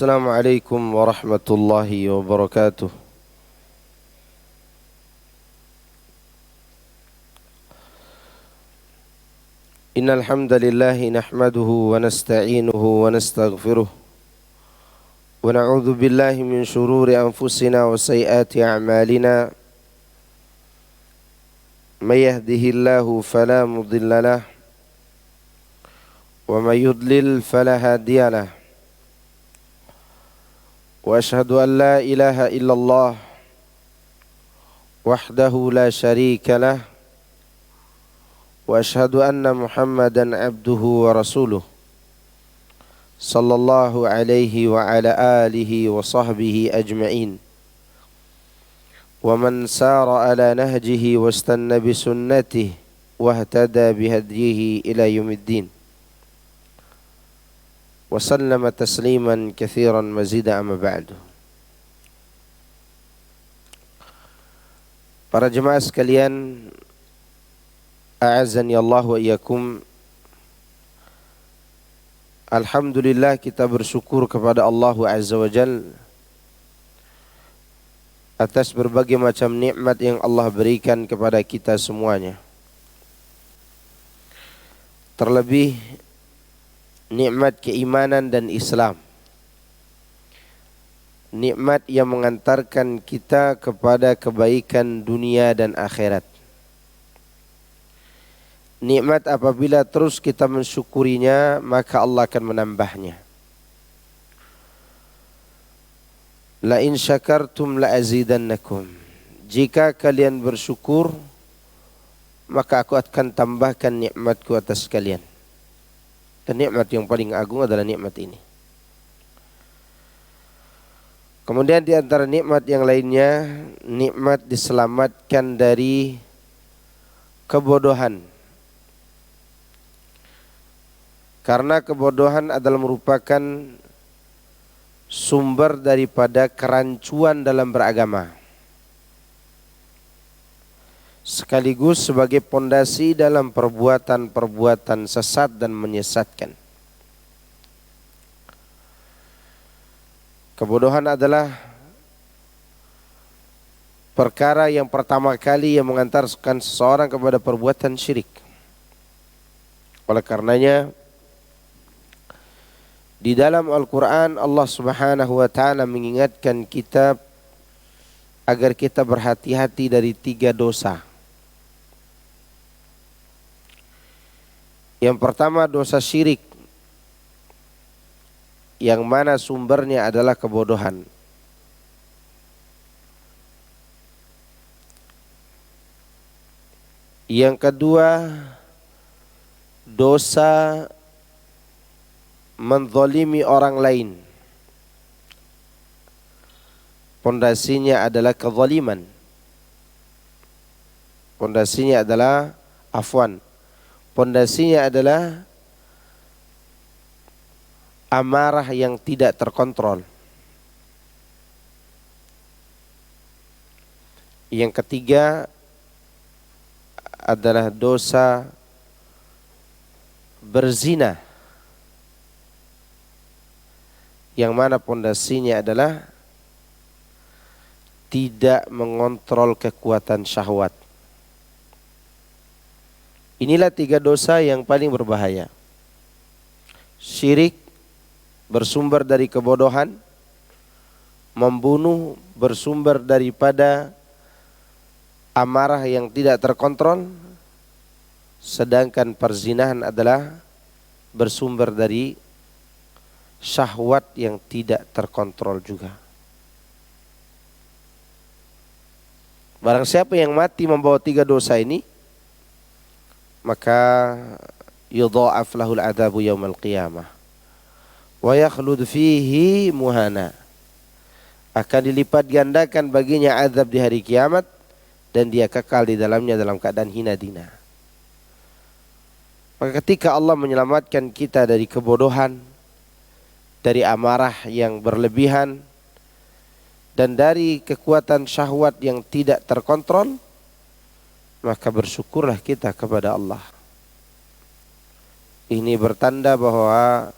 السلام عليكم ورحمة الله وبركاته. إن الحمد لله نحمده ونستعينه ونستغفره ونعوذ بالله من شرور أنفسنا وسيئات أعمالنا. من يهده الله فلا مضل له ومن يضلل فلا هادي له. وأشهد أن لا إله إلا الله وحده لا شريك له وأشهد أن محمدا عبده ورسوله صلى الله عليه وعلى آله وصحبه أجمعين ومن سار على نهجه واستنى بسنته واهتدى بهديه إلى يوم الدين وسلم تسليما كثيرا مزيدا أما بعد. Para jemaah sekalian, a'azzani Allah wa iyyakum. Alhamdulillah, kita bersyukur kepada Allah Azza wa Jalla atas berbagai macam nikmat yang Allah berikan kepada kita semuanya. Terlebih nikmat keimanan dan Islam. Nikmat yang mengantarkan kita kepada kebaikan dunia dan akhirat. Nikmat apabila terus kita mensyukurinya, maka Allah akan menambahnya. La in syakartum la azidannakum. Jika kalian bersyukur, maka aku akan tambahkan nikmatku atas kalian. Dan nikmat yang paling agung adalah nikmat ini. Kemudian di antara nikmat yang lainnya, nikmat diselamatkan dari kebodohan. Karena kebodohan adalah merupakan sumber daripada kerancuan dalam beragama, sekaligus sebagai pondasi dalam perbuatan-perbuatan sesat dan menyesatkan. Kebodohan adalah perkara yang pertama kali yang mengantarkan seseorang kepada perbuatan syirik. Oleh karenanya, di dalam Al-Quran Allah Subhanahu wa ta'ala mengingatkan kita agar kita berhati-hati dari 3 dosa. Yang pertama, dosa syirik, yang mana sumbernya adalah kebodohan. Yang kedua, dosa menzalimi orang lain. Pondasinya adalah kezaliman. Pondasinya adalah Pondasinya adalah amarah yang tidak terkontrol. Yang ketiga adalah dosa berzina, yang mana pondasinya adalah tidak mengontrol kekuatan syahwat. Inilah 3 dosa yang paling berbahaya. Syirik bersumber dari kebodohan, membunuh bersumber daripada amarah yang tidak terkontrol, sedangkan perzinahan adalah bersumber dari syahwat yang tidak terkontrol juga. Barang siapa yang mati membawa 3 dosa ini, maka yudha'af lahul adabu yaumal qiyamah wa yakhlud fihi muhana. Akan dilipat gandakan baginya azab di hari kiamat dan dia kekal di dalamnya dalam keadaan hina dina. Maka ketika Allah menyelamatkan kita dari kebodohan, dari amarah yang berlebihan, dan dari kekuatan syahwat yang tidak terkontrol, maka bersyukurlah kita kepada Allah. Ini bertanda bahwa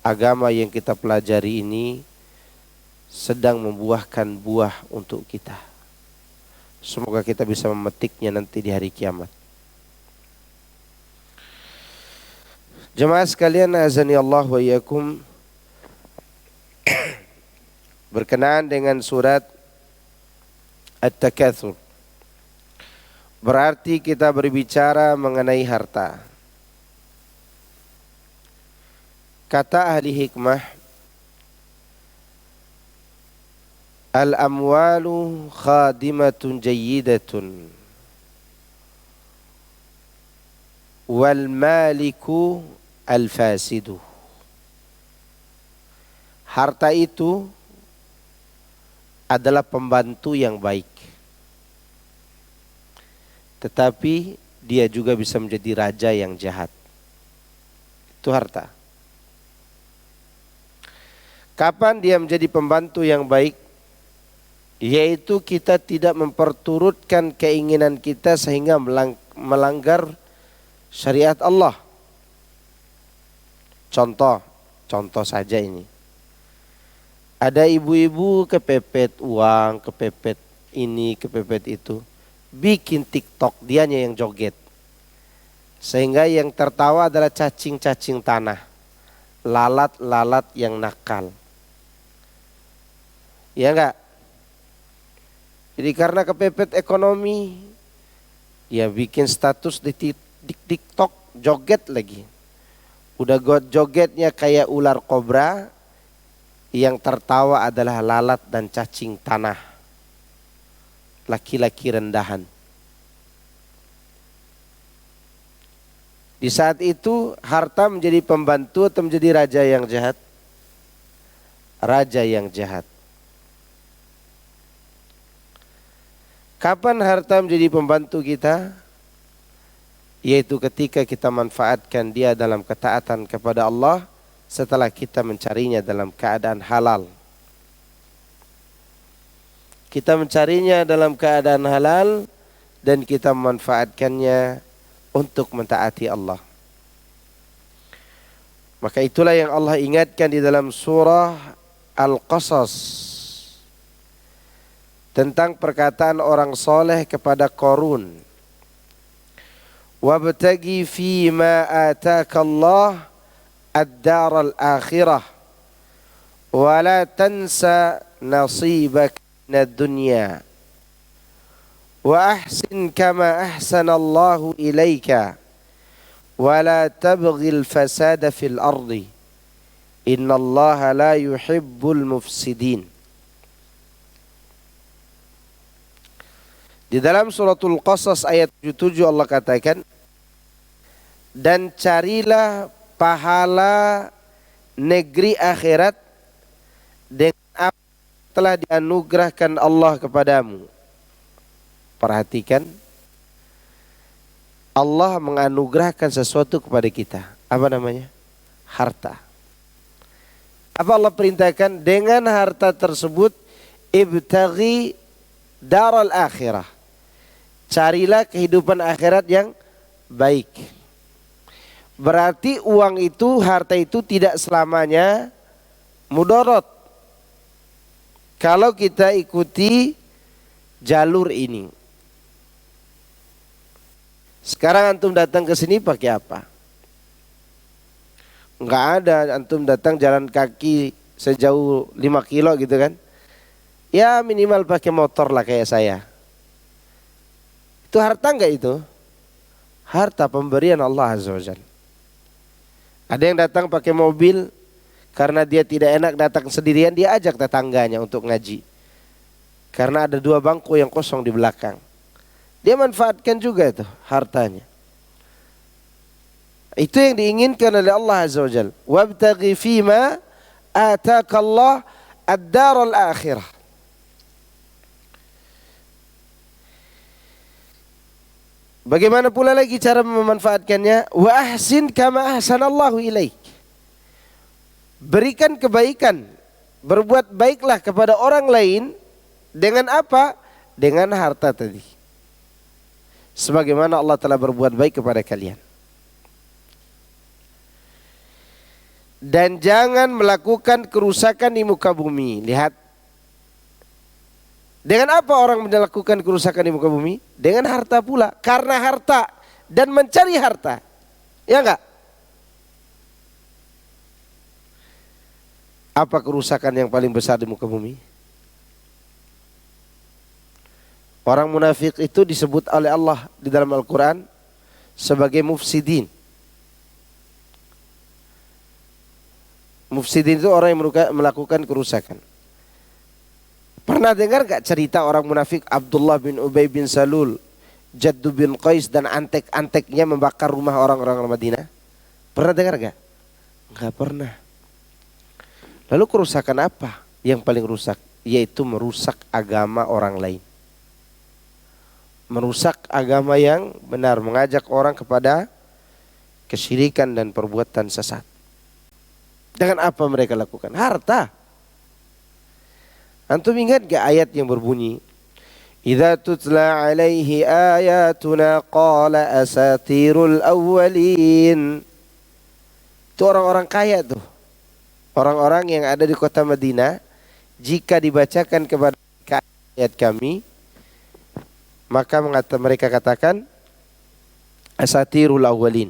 agama yang kita pelajari ini sedang membuahkan buah untuk kita. Semoga kita bisa memetiknya nanti di hari kiamat. Jemaah sekalian, azani Allah wa iyyakum, berkenaan dengan surat At-Takatsur, berarti kita berbicara mengenai harta. Kata ahli hikmah, al-amwalu khadimatun jayyidatun wal maliku al-fasidu. Harta itu adalah pembantu yang baik, tetapi dia juga bisa menjadi raja yang jahat. Itu harta. Kapan dia menjadi pembantu yang baik? Yaitu kita tidak memperturutkan keinginan kita sehingga melanggar syariat Allah. Contoh saja ini. Ada ibu-ibu kepepet uang, kepepet ini, kepepet itu. Bikin TikTok, dianya yang joget. Sehingga yang tertawa adalah cacing-cacing tanah. Lalat-lalat yang nakal. Ya enggak? Jadi karena kepepet ekonomi, ya bikin status di TikTok, joget lagi. Udah jogetnya kayak ular kobra, yang tertawa adalah lalat dan cacing tanah. Laki-laki rendahan. Di saat itu harta menjadi pembantu atau menjadi raja yang jahat? Raja yang jahat. Kapan harta menjadi pembantu kita? Yaitu ketika kita manfaatkan dia dalam ketaatan kepada Allah setelah kita mencarinya dalam keadaan halal. Kita mencarinya dalam keadaan halal dan kita memanfaatkannya untuk mentaati Allah. Maka itulah yang Allah ingatkan di dalam surah Al-Qasas tentang perkataan orang soleh kepada Qarun. Wabtagi fima ataka Allah ad-dar al-akhirah wa la tansa nasibak minad dunya wa ahsin kama ahsana Allahu ilaika wa la tabghil fasada fil ardi innallaha la yuhibbul mufsidin. Di dalam suratul Qasas ayat 77 Allah katakan, dan carilah pahala negeri akhirat dengan apa yang telah dianugerahkan Allah kepadamu. Perhatikan, Allah menganugerahkan sesuatu kepada kita. Apa namanya? Harta. Apa Allah perintahkan? Dengan harta tersebut, ibtaghi daral akhirah. Carilah kehidupan akhirat yang baik. Berarti uang itu, harta itu tidak selamanya mudarat. Kalau kita ikuti jalur ini. Sekarang antum datang ke sini pakai apa? Enggak ada, antum datang jalan kaki sejauh 5 kilo gitu kan. Ya minimal pakai motor lah kayak saya. Itu harta enggak itu? Harta pemberian Allah Azza wa Jalla. Ada yang datang pakai mobil karena dia tidak enak datang sendirian, dia ajak tetangganya untuk ngaji. Karena ada 2 bangku yang kosong di belakang. Dia manfaatkan juga itu hartanya. Itu yang diinginkan oleh Allah Azza wa Jalla. Wabtaghi fima ataka Allah ad-dar al-akhirah. Bagaimana pula lagi cara memanfaatkannya? Wa ahsin kama ahsanallahu ilaik. Berikan kebaikan, berbuat baiklah kepada orang lain dengan apa? Dengan harta tadi. Sebagaimana Allah telah berbuat baik kepada kalian. Dan jangan melakukan kerusakan di muka bumi. Lihat Dengan apa orang melakukan kerusakan di muka bumi? Dengan harta pula. Karena harta dan mencari harta. Ya enggak? Apa kerusakan yang paling besar di muka bumi? Orang munafik itu disebut oleh Allah di dalam Al-Quran sebagai mufsidin. Mufsidin itu orang yang melakukan kerusakan. Pernah dengar gak cerita orang munafik Abdullah bin Ubay bin Salul, Jaddu bin Qais dan antek-anteknya membakar rumah orang-orang Madinah? Pernah dengar gak? Enggak pernah. Lalu kerusakan apa yang paling rusak? Yaitu merusak agama orang lain. Merusak agama yang benar, mengajak orang kepada kesyirikan dan perbuatan sesat. Dengan apa mereka lakukan? Harta. Antum ingat gak ayat yang berbunyi idza tutla alaihi ayatuna qala asatirul awwalin. Itu orang-orang kaya tuh. Orang-orang yang ada di kota Madinah, jika dibacakan kepada ayat kami, maka mereka katakan asatirul awwalin.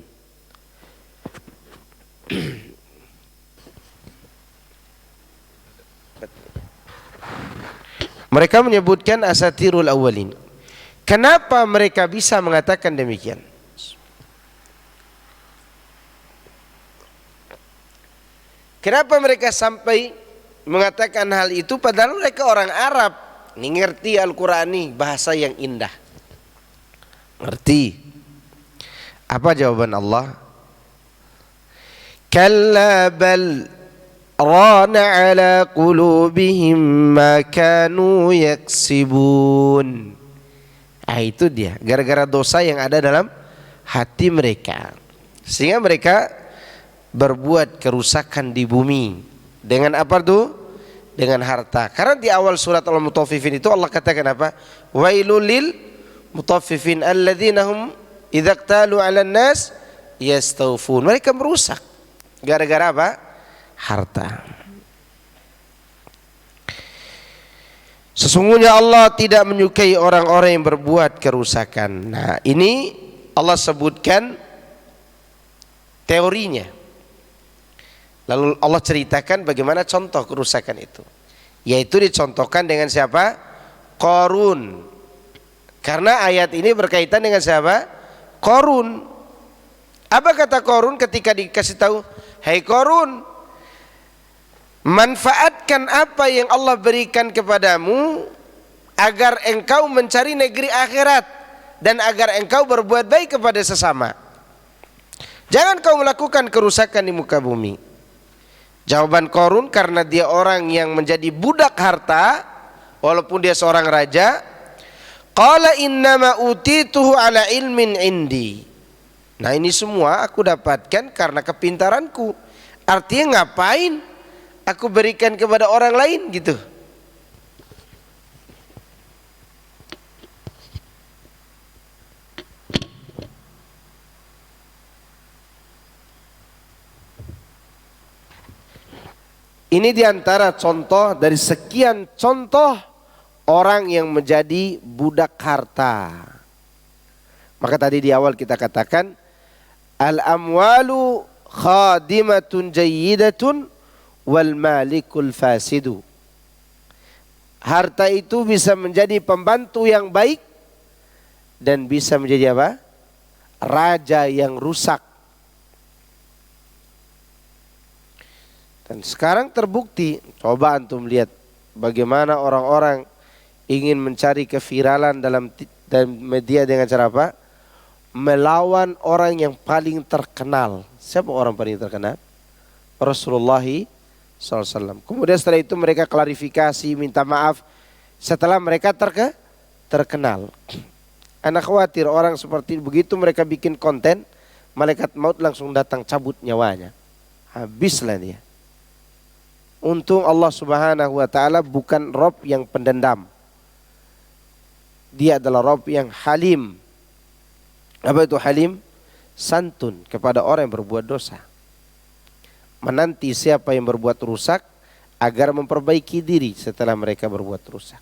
Mereka menyebutkan asatirul awwalin. Kenapa mereka bisa mengatakan demikian? Kenapa mereka sampai mengatakan hal itu padahal mereka orang Arab? Ini ngerti Al-Quran ini, bahasa yang indah. Ngerti. Apa jawaban Allah? Kalla bal rana ala qulubihim ma kanu yaksibun. Itu dia, gara-gara dosa yang ada dalam hati mereka, sehingga mereka berbuat kerusakan di bumi. Dengan apa tuh? Dengan harta. Karena di awal surat Al-Mutaffifin itu Allah katakan apa? Wailul lil mutaffifin alladzina hum idza iktalu 'alan nas yastawfun. Mereka merusak gara-gara apa? Harta. Sesungguhnya Allah tidak menyukai orang-orang yang berbuat kerusakan. Nah, ini Allah sebutkan teorinya. Lalu Allah ceritakan bagaimana contoh kerusakan itu. Yaitu dicontohkan dengan siapa? Qarun. Karena ayat ini berkaitan dengan siapa? Qarun. Apa kata Qarun ketika dikasih tahu, "Hai Qarun, manfaatkan apa yang Allah berikan kepadamu agar engkau mencari negeri akhirat dan agar engkau berbuat baik kepada sesama. Jangan kau melakukan kerusakan di muka bumi." Jawaban Qarun, karena dia orang yang menjadi budak harta walaupun dia seorang raja, qala innama utituhu ala ilmin indi. Nah, ini semua aku dapatkan karena kepintaranku. Artinya ngapain aku berikan kepada orang lain gitu. Ini diantara contoh dari sekian contoh orang yang menjadi budak harta. Maka tadi di awal kita katakan al-amwalu khadimatun jayyidatun wal malikul fasidu. Harta itu bisa menjadi pembantu yang baik dan bisa menjadi apa? Raja yang rusak. Dan sekarang terbukti, coba antum lihat bagaimana orang-orang ingin mencari keviralan dalam media dengan cara apa? Melawan orang yang paling terkenal. Siapa orang paling terkenal? Rasulullah SAW. Kemudian setelah itu mereka klarifikasi, minta maaf setelah mereka terkenal. Anak khawatir orang seperti begitu mereka bikin konten, malaikat maut langsung datang cabut nyawanya. Habislah dia. Untung Allah Subhanahu wa taala bukan Rabb yang pendendam. Dia adalah Rabb yang halim. Apa itu halim? Santun kepada orang yang berbuat dosa. Menanti siapa yang berbuat rusak agar memperbaiki diri setelah mereka berbuat rusak.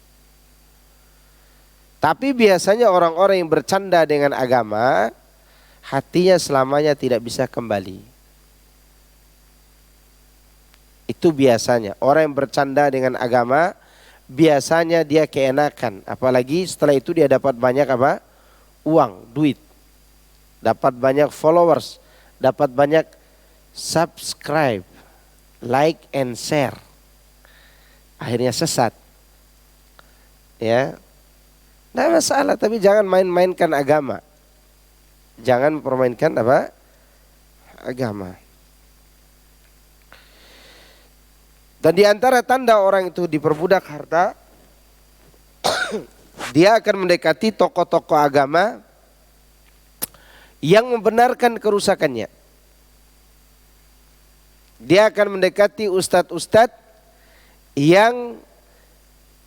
Tapi biasanya orang-orang yang bercanda dengan agama, hatinya selamanya tidak bisa kembali. Itu biasanya. Orang yang bercanda dengan agama, biasanya dia keenakan. Apalagi setelah itu dia dapat banyak apa? Uang, duit. Dapat banyak followers. Dapat banyak subscribe, like and share. Akhirnya sesat. Ya. Tidak masalah, tapi jangan main-mainkan agama. Jangan mempermainkan apa? Agama. Dan di antara tanda orang itu diperbudak harta, dia akan mendekati tokoh-tokoh agama yang membenarkan kerusakannya. Dia akan mendekati ustadz-ustadz yang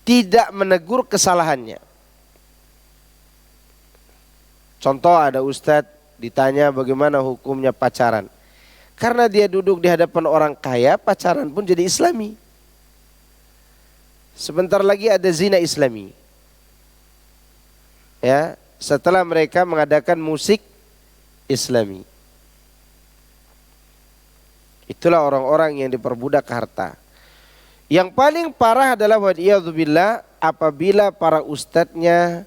tidak menegur kesalahannya. Contoh, ada ustadz ditanya bagaimana hukumnya pacaran. Karena dia duduk di hadapan orang kaya, pacaran pun jadi islami. Sebentar lagi ada zina islami. Ya, setelah mereka mengadakan musik islami. Itulah orang-orang yang diperbudak harta. Yang paling parah adalah wa'iyadzubillah, apabila para ustadznya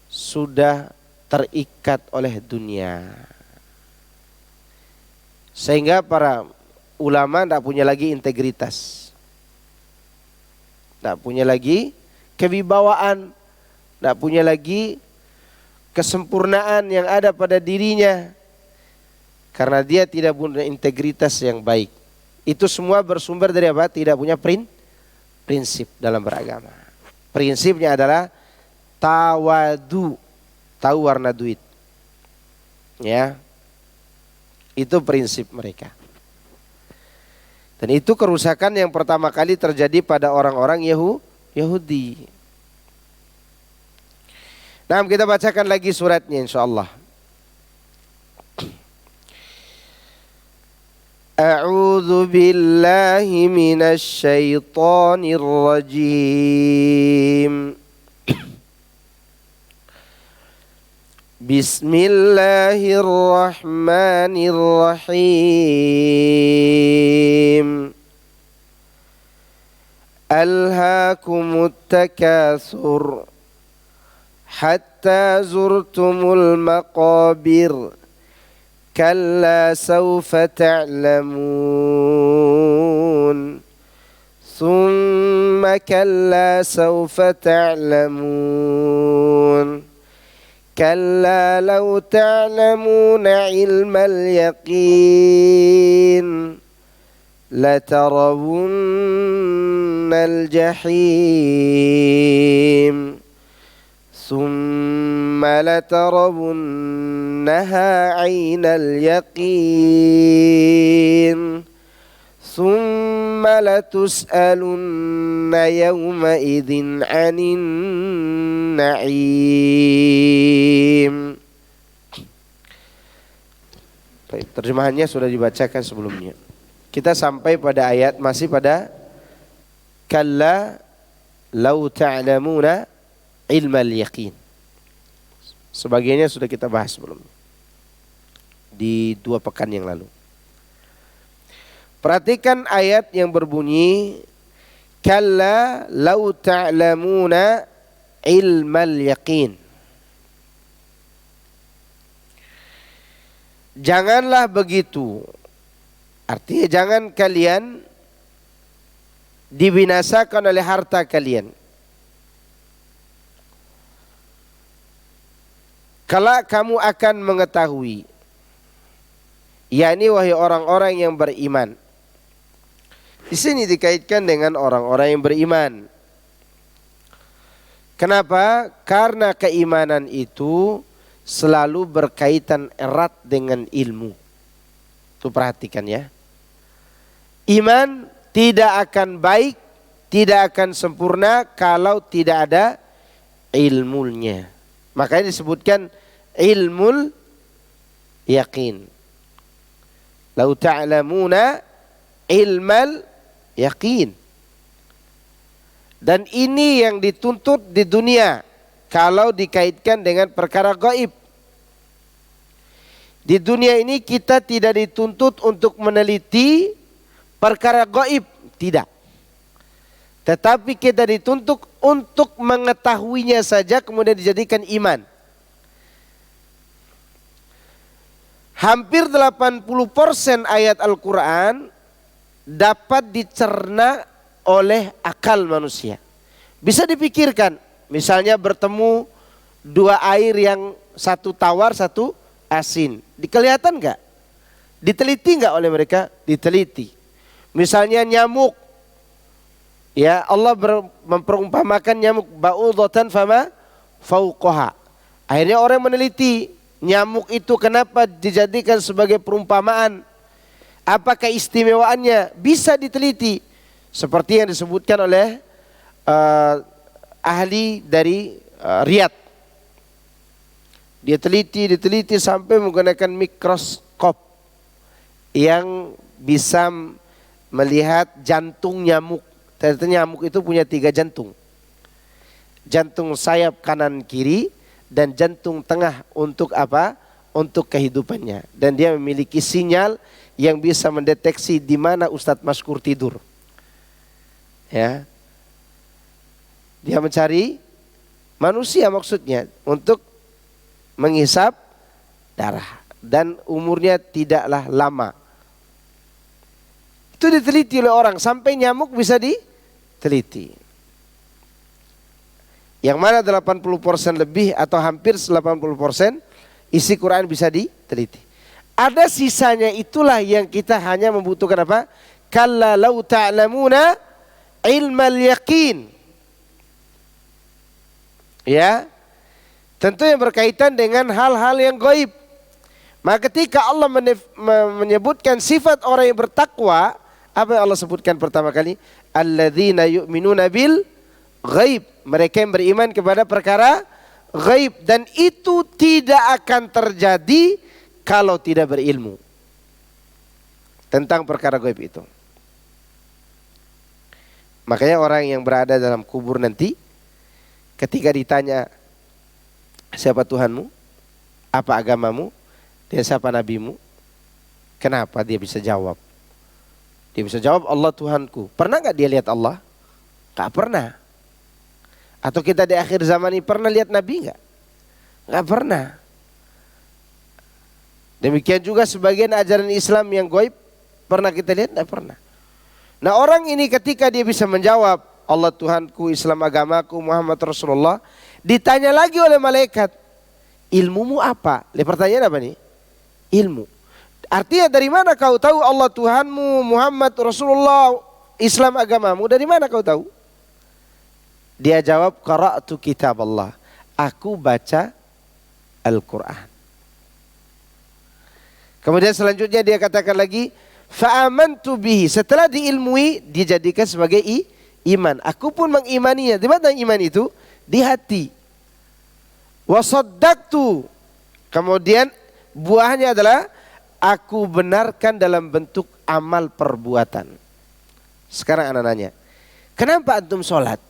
sudah terikat oleh dunia. Sehingga para ulama tidak punya lagi integritas. Tidak punya lagi kewibawaan. Tidak punya lagi kesempurnaan yang ada pada dirinya. Karena dia tidak punya integritas yang baik. Itu semua bersumber dari apa? Tidak punya prinsip dalam beragama. Prinsipnya adalah tawadu. Tahu warna duit. Ya. Itu prinsip mereka. Dan itu kerusakan yang pertama kali terjadi pada orang-orang Yahudi. Nah, kita bacakan lagi suratnya insyaallah. A'udzu billahi minasy syaithanir rajim. Bismillahirrahmanirrahim. Alhaakumut takatsur hatta zurtumul maqabir. Kalla sawfa ta'lamun. Thumma kalla sawfa ta'lamun. كلا لو تعلمون علم اليقين لترون الجحيم ثم لترونها عين اليقين ثم لتسألن يومئذ عن النعيم. Baik, terjemahannya sudah dibacakan sebelumnya. Kita sampai pada ayat masih pada kalla law ta'lamuna ilmal yaqin. Sebagiannya sudah kita bahas sebelumnya di 2 pekan yang lalu. Perhatikan ayat yang berbunyi kalla law ta'lamuna ilmal yaqin. Janganlah begitu. Artinya jangan kalian dibinasakan oleh harta kalian. Kelak kamu akan mengetahui, yakni wahai orang-orang yang beriman. Di sini dikaitkan dengan orang-orang yang beriman. Kenapa? Karena keimanan itu selalu berkaitan erat dengan ilmu. Tuh perhatikan ya. Iman tidak akan baik, tidak akan sempurna kalau tidak ada ilmunya. Makanya disebutkan ilmul yaqin. Lau ta'lamuna ilmal yaqin. Dan ini yang dituntut di dunia. kalau dikaitkan dengan perkara gaib. Di dunia ini kita tidak dituntut untuk meneliti perkara gaib, tidak. Tetapi kita dituntut untuk mengetahuinya saja kemudian dijadikan iman. Hampir 80% ayat Al-Quran dapat dicerna oleh akal manusia. Bisa dipikirkan, misalnya bertemu dua air yang satu tawar, satu asin. Kelihatan nggak? Diteliti nggak oleh mereka? Diteliti. Misalnya nyamuk, ya Allah memperumpamakan nyamuk ba'udhatan fama fauqaha. Akhirnya orang meneliti nyamuk itu kenapa dijadikan sebagai perumpamaan, apa keistimewaannya, bisa diteliti. Seperti yang disebutkan oleh ahli dari Riyadh. Dia diteliti sampai menggunakan mikroskop yang bisa melihat jantung nyamuk. Ternyata nyamuk itu punya 3 jantung. Jantung sayap kanan kiri dan jantung tengah untuk apa? Untuk kehidupannya. Dan dia memiliki sinyal yang bisa mendeteksi di mana Ustadz Maskur tidur. Ya. Dia mencari manusia maksudnya untuk menghisap darah dan umurnya tidaklah lama. Itu diteliti oleh orang sampai nyamuk bisa diteliti. Yang mana 80% lebih atau hampir 80% isi Quran bisa diteliti. Ada sisanya itulah yang kita hanya membutuhkan apa? Kalla law ta'lamuna ilmal yaqin. Ya. Tentu yang berkaitan dengan hal-hal yang gaib. Maka ketika Allah menyebutkan sifat orang yang bertakwa, apa yang Allah sebutkan pertama kali? Alladzina yu'minuna bil ghaib. Mereka yang beriman kepada perkara ghaib. Dan itu tidak akan terjadi kalau tidak berilmu tentang perkara ghaib itu. Makanya orang yang berada dalam kubur nanti, ketika ditanya, siapa Tuhanmu? Apa agamamu? Dan siapa nabimu? Kenapa dia bisa jawab? Dia bisa jawab, Allah Tuhanku. Pernah gak dia lihat Allah? Gak pernah. Atau kita di akhir zaman ini pernah lihat Nabi enggak? Enggak pernah. Demikian juga sebagian ajaran Islam yang gaib pernah kita lihat? Enggak pernah. Nah orang ini ketika dia bisa menjawab Allah Tuhanku, Islam agamaku, Muhammad Rasulullah, ditanya lagi oleh malaikat, ilmumu apa? Pertanyaan apa nih? Ilmu. Artinya dari mana kau tahu Allah Tuhanmu, Muhammad Rasulullah, Islam agamamu? Dari mana kau tahu? Dia jawab, qara'tu kitab Allah. Aku baca Al-Quran. Kemudian selanjutnya dia katakan lagi, fa'amantu bihi. Setelah diilmui, dijadikan sebagai iman. Aku pun mengimaninya. Di mana iman itu? Di hati. Wa saddaqtu. Kemudian buahnya adalah aku benarkan dalam bentuk amal perbuatan. Sekarang anak nanya, kenapa antum sholat?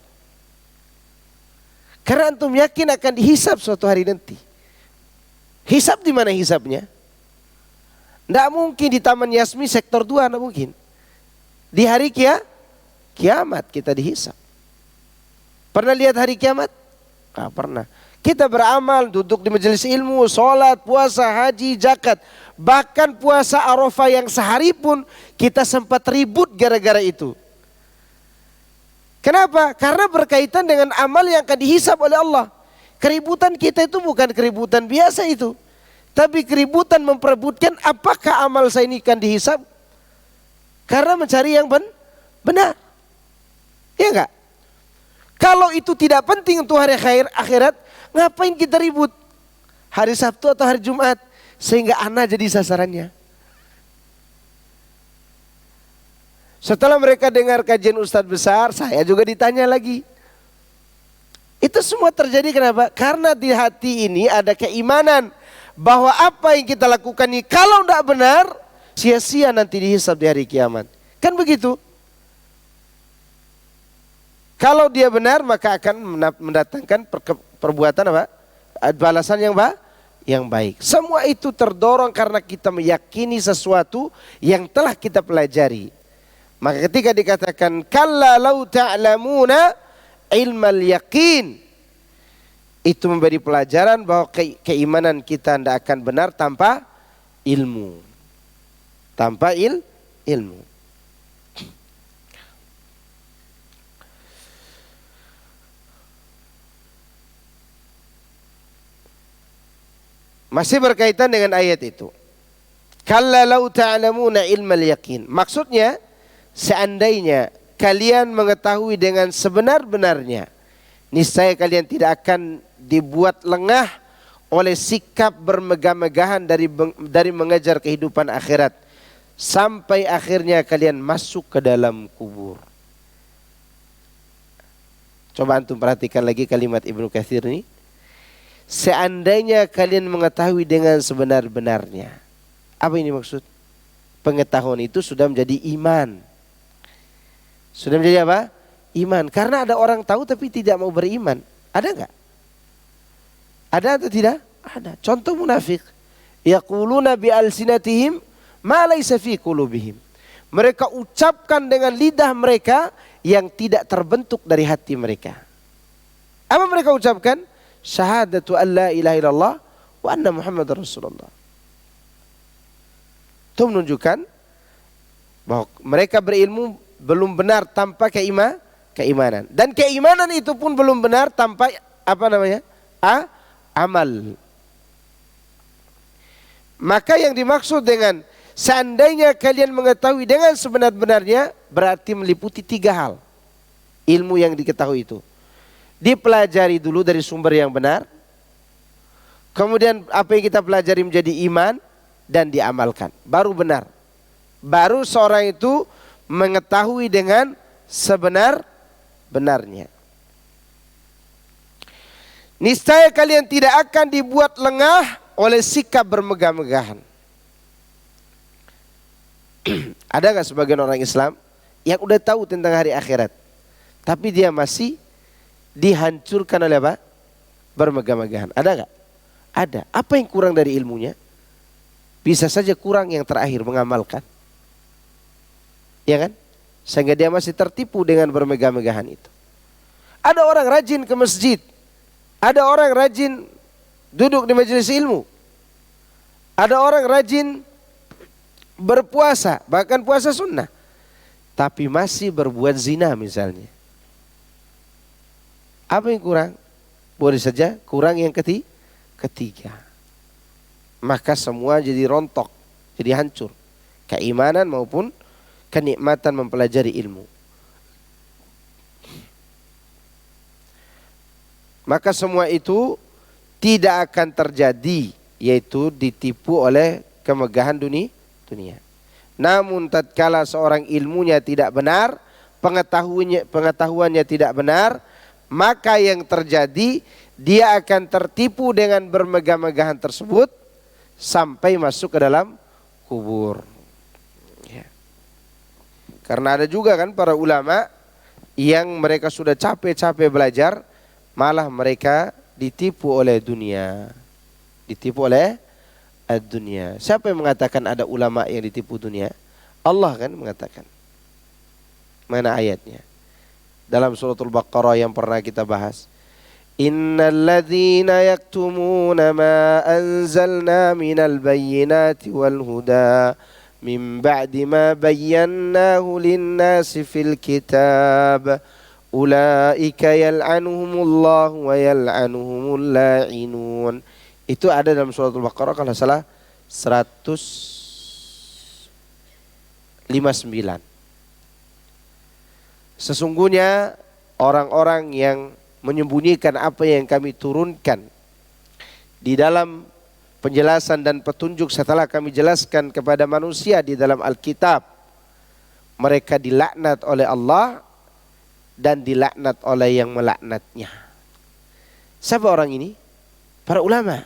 Karena antum yakin akan dihisab suatu hari nanti. Hisab di mana hisabnya? Tidak mungkin di Taman Yasmi sektor 2, tidak mungkin. Di hari kiamat kita dihisab. Pernah lihat hari kiamat? Tidak pernah. Kita beramal, duduk di majelis ilmu, sholat, puasa, haji, zakat. Bahkan puasa Arafah yang sehari pun kita sempat ribut gara-gara itu. Kenapa? Karena berkaitan dengan amal yang akan dihisab oleh Allah. Keributan kita itu bukan keributan biasa itu. Tapi keributan memperebutkan apakah amal saya ini akan dihisab. Karena mencari yang benar. Ya enggak? Kalau itu tidak penting untuk hari akhirat, ngapain kita ribut? Hari Sabtu atau hari Jumat? Sehingga anak jadi sasarannya. Setelah mereka dengar kajian Ustadz besar, saya juga ditanya lagi. Itu semua terjadi kenapa? Karena di hati ini ada keimanan bahwa apa yang kita lakukan ini kalau tidak benar, sia-sia nanti dihisab di hari kiamat. Kan begitu? Kalau dia benar maka akan mendatangkan perbuatan apa? Balasan yang baik. Semua itu terdorong karena kita meyakini sesuatu yang telah kita pelajari. Maka ketika dikatakan kalla law ta'lamuna ilmal yaqin, itu memberi pelajaran bahwa keimanan kita tidak akan benar tanpa ilmu. Tanpa ilmu. Masih berkaitan dengan ayat itu. Kalla law ta'lamuna ilmal yaqin. Maksudnya, seandainya kalian mengetahui dengan sebenar-benarnya, niscaya kalian tidak akan dibuat lengah oleh sikap bermegah-megahan dari mengejar kehidupan akhirat sampai akhirnya kalian masuk ke dalam kubur. Coba antum perhatikan lagi kalimat Ibnu Katsir ini. Seandainya kalian mengetahui dengan sebenar-benarnya. Apa ini maksud? Pengetahuan itu sudah menjadi iman. Sudah menjadi apa? Iman. Karena ada orang tahu tapi tidak mau beriman. Ada enggak? Ada atau tidak? Ada. Contoh munafik. Yaquluna bi alsinatihim ma laysa fi qulubihim. Mereka ucapkan dengan lidah mereka yang tidak terbentuk dari hati mereka. Apa mereka ucapkan? Syahadatu an la ilaha illallah wa anna Muhammadar Rasulullah. Itu menunjukkan bahwa mereka berilmu belum benar tanpa keimanan. Dan keimanan itu pun belum benar tanpa apa namanya? Amal. Maka yang dimaksud dengan seandainya kalian mengetahui dengan sebenar-benarnya berarti meliputi 3 hal. Ilmu yang diketahui itu dipelajari dulu dari sumber yang benar. Kemudian apa yang kita pelajari menjadi iman dan diamalkan. Baru benar. Baru seorang itu mengetahui dengan sebenar-benarnya. Niscaya kalian tidak akan dibuat lengah oleh sikap bermegah-megahan. Ada nggak sebagian orang Islam yang udah tahu tentang hari akhirat, tapi dia masih dihancurkan oleh apa? Bermegah-megahan. Ada nggak? Ada. Apa yang kurang dari ilmunya? Bisa saja kurang yang terakhir mengamalkan. Ya kan? Sehingga dia masih tertipu dengan bermegah-megahan itu. Ada orang rajin ke masjid. Ada orang rajin duduk di majelis ilmu. Ada orang rajin berpuasa, bahkan puasa sunnah. Tapi masih berbuat zina misalnya. Apa yang kurang? Boleh saja kurang yang ketiga. Maka semua jadi rontok, jadi hancur. Keimanan maupun kenikmatan mempelajari ilmu. Maka semua itu tidak akan terjadi, yaitu ditipu oleh kemegahan dunia. Namun tatkala seorang ilmunya tidak benar, pengetahuannya tidak benar, maka yang terjadi dia akan tertipu dengan bermegah-megahan tersebut sampai masuk ke dalam kubur. Ya. Karena ada juga kan para ulama yang mereka sudah capek-capek belajar, malah mereka ditipu oleh dunia. Ditipu oleh dunia. Siapa yang mengatakan ada ulama yang ditipu dunia? Allah kan mengatakan. Mana ayatnya? Dalam suratul Baqarah yang pernah kita bahas. Innal ladzina yaktumuna ma anzalna minal bayyinati wal huda min ba'di ma bayyanahu lin-nasi fil kitab. Ulaika yal'anuhumullahu wa yal'anuhumul la'inun. Itu ada dalam suratul Baqarah kalau salah 159. Sesungguhnya orang-orang yang menyembunyikan apa yang kami turunkan di dalam penjelasan dan petunjuk setelah kami jelaskan kepada manusia di dalam Alkitab, mereka dilaknat oleh Allah dan dilaknat oleh yang melaknatnya. Siapa orang ini? Para ulama.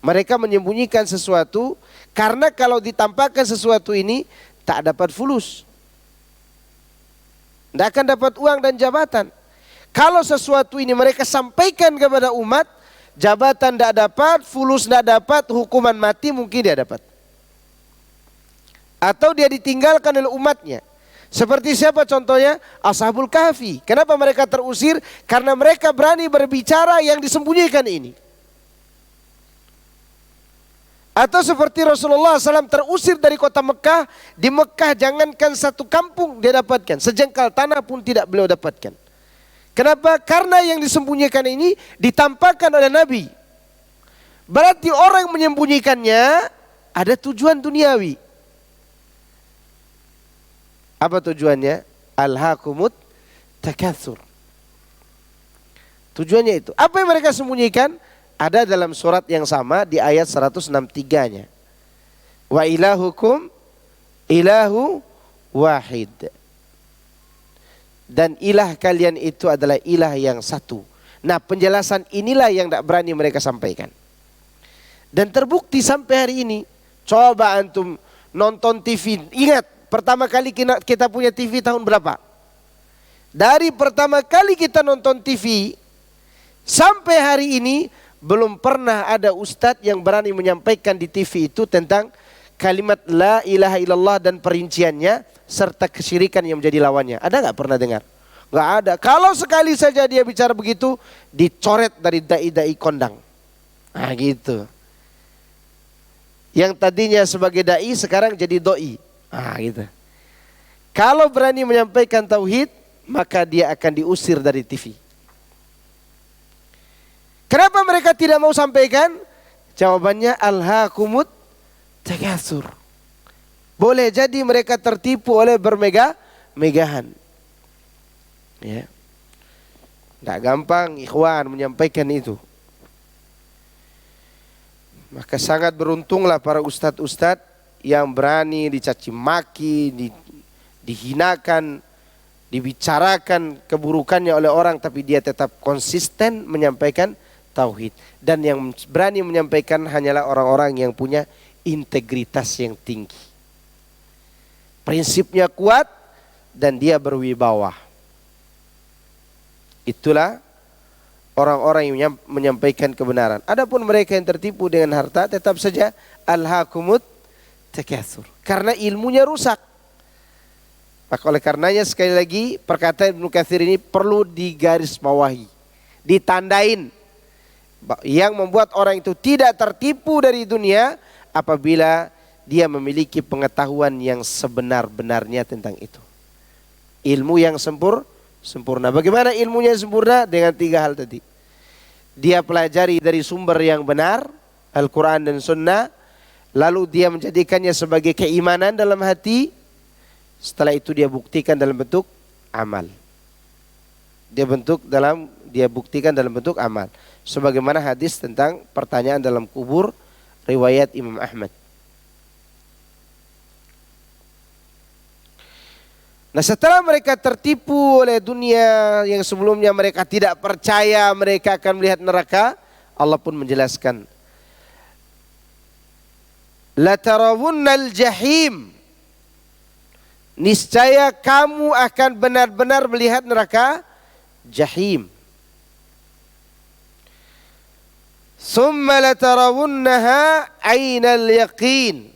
Mereka menyembunyikan sesuatu karena kalau ditampakkan sesuatu ini tak dapat fulus, tidak akan dapat uang dan jabatan. Kalau sesuatu ini mereka sampaikan kepada umat, jabatan tidak dapat, fulus tidak dapat, hukuman mati mungkin dia dapat. Atau dia ditinggalkan oleh umatnya. Seperti siapa contohnya? Ashabul Kahfi. Kenapa mereka terusir? Karena mereka berani berbicara yang disembunyikan ini. Atau seperti Rasulullah SAW terusir dari kota Mekah. Di Mekah jangankan satu kampung dia dapatkan, sejengkal tanah pun tidak beliau dapatkan. Kenapa? Karena yang disembunyikan ini ditampakkan oleh Nabi. Berarti orang yang menyembunyikannya ada tujuan duniawi. Apa tujuannya? Alhaakumut takatsur. Tujuannya itu. Apa yang mereka sembunyikan? Ada dalam surat yang sama di ayat 163-nya. Wa ilahukum ilahu wahid. Dan ilah kalian itu adalah ilah yang satu. Nah, penjelasan inilah yang tidak berani mereka sampaikan. Dan terbukti sampai hari ini. Coba antum nonton TV. Ingat, pertama kali kita punya TV tahun berapa? Dari pertama kali kita nonton TV sampai hari ini belum pernah ada ustadz yang berani menyampaikan di TV itu tentang kalimat la ilaha illallah dan perinciannya serta kesyirikan yang menjadi lawannya. Ada nggak pernah dengar? Nggak ada. Kalau sekali saja dia bicara begitu, dicoret dari dai-dai kondang. Nah gitu. Yang tadinya sebagai dai sekarang jadi doi. Gitu. Kalau berani menyampaikan tauhid, maka dia akan diusir dari TV. Kenapa mereka tidak mau sampaikan? Jawabannya alhaakumut takatsur. Boleh jadi mereka tertipu oleh bermegah-megahan. Ya. Tidak gampang ikhwan menyampaikan itu. Maka sangat beruntunglah para ustadz-ustadz yang berani dicaci maki, dihinakan, dibicarakan keburukannya oleh orang, tapi dia tetap konsisten menyampaikan tauhid. Dan yang berani menyampaikan hanyalah orang-orang yang punya integritas yang tinggi. Prinsipnya kuat dan dia berwibawa. Itulah orang-orang yang menyampaikan kebenaran. Adapun mereka yang tertipu dengan harta, tetap saja alhaakumut takatsur. Karena ilmunya rusak. Maka oleh karenanya sekali lagi perkataan Ibnu Katsir ini perlu digarisbawahi, ditandain. Yang membuat orang itu tidak tertipu dari dunia apabila dia memiliki pengetahuan yang sebenar-benarnya tentang itu. Ilmu yang sempurna. Bagaimana ilmunya sempurna? Dengan 3 hal tadi. Dia pelajari dari sumber yang benar, Al-Quran dan Sunnah. Lalu dia menjadikannya sebagai keimanan dalam hati. Setelah itu dia buktikan dalam bentuk amal. Dia buktikan dalam bentuk amal. Sebagaimana hadis tentang pertanyaan dalam kubur riwayat Imam Ahmad. Nah, setelah mereka tertipu oleh dunia yang sebelumnya mereka tidak percaya mereka akan melihat neraka, Allah pun menjelaskan, la tarawunnal jahim, niscaya kamu akan benar-benar melihat neraka jahim. Summa la tarawunnaha ainal yaqin,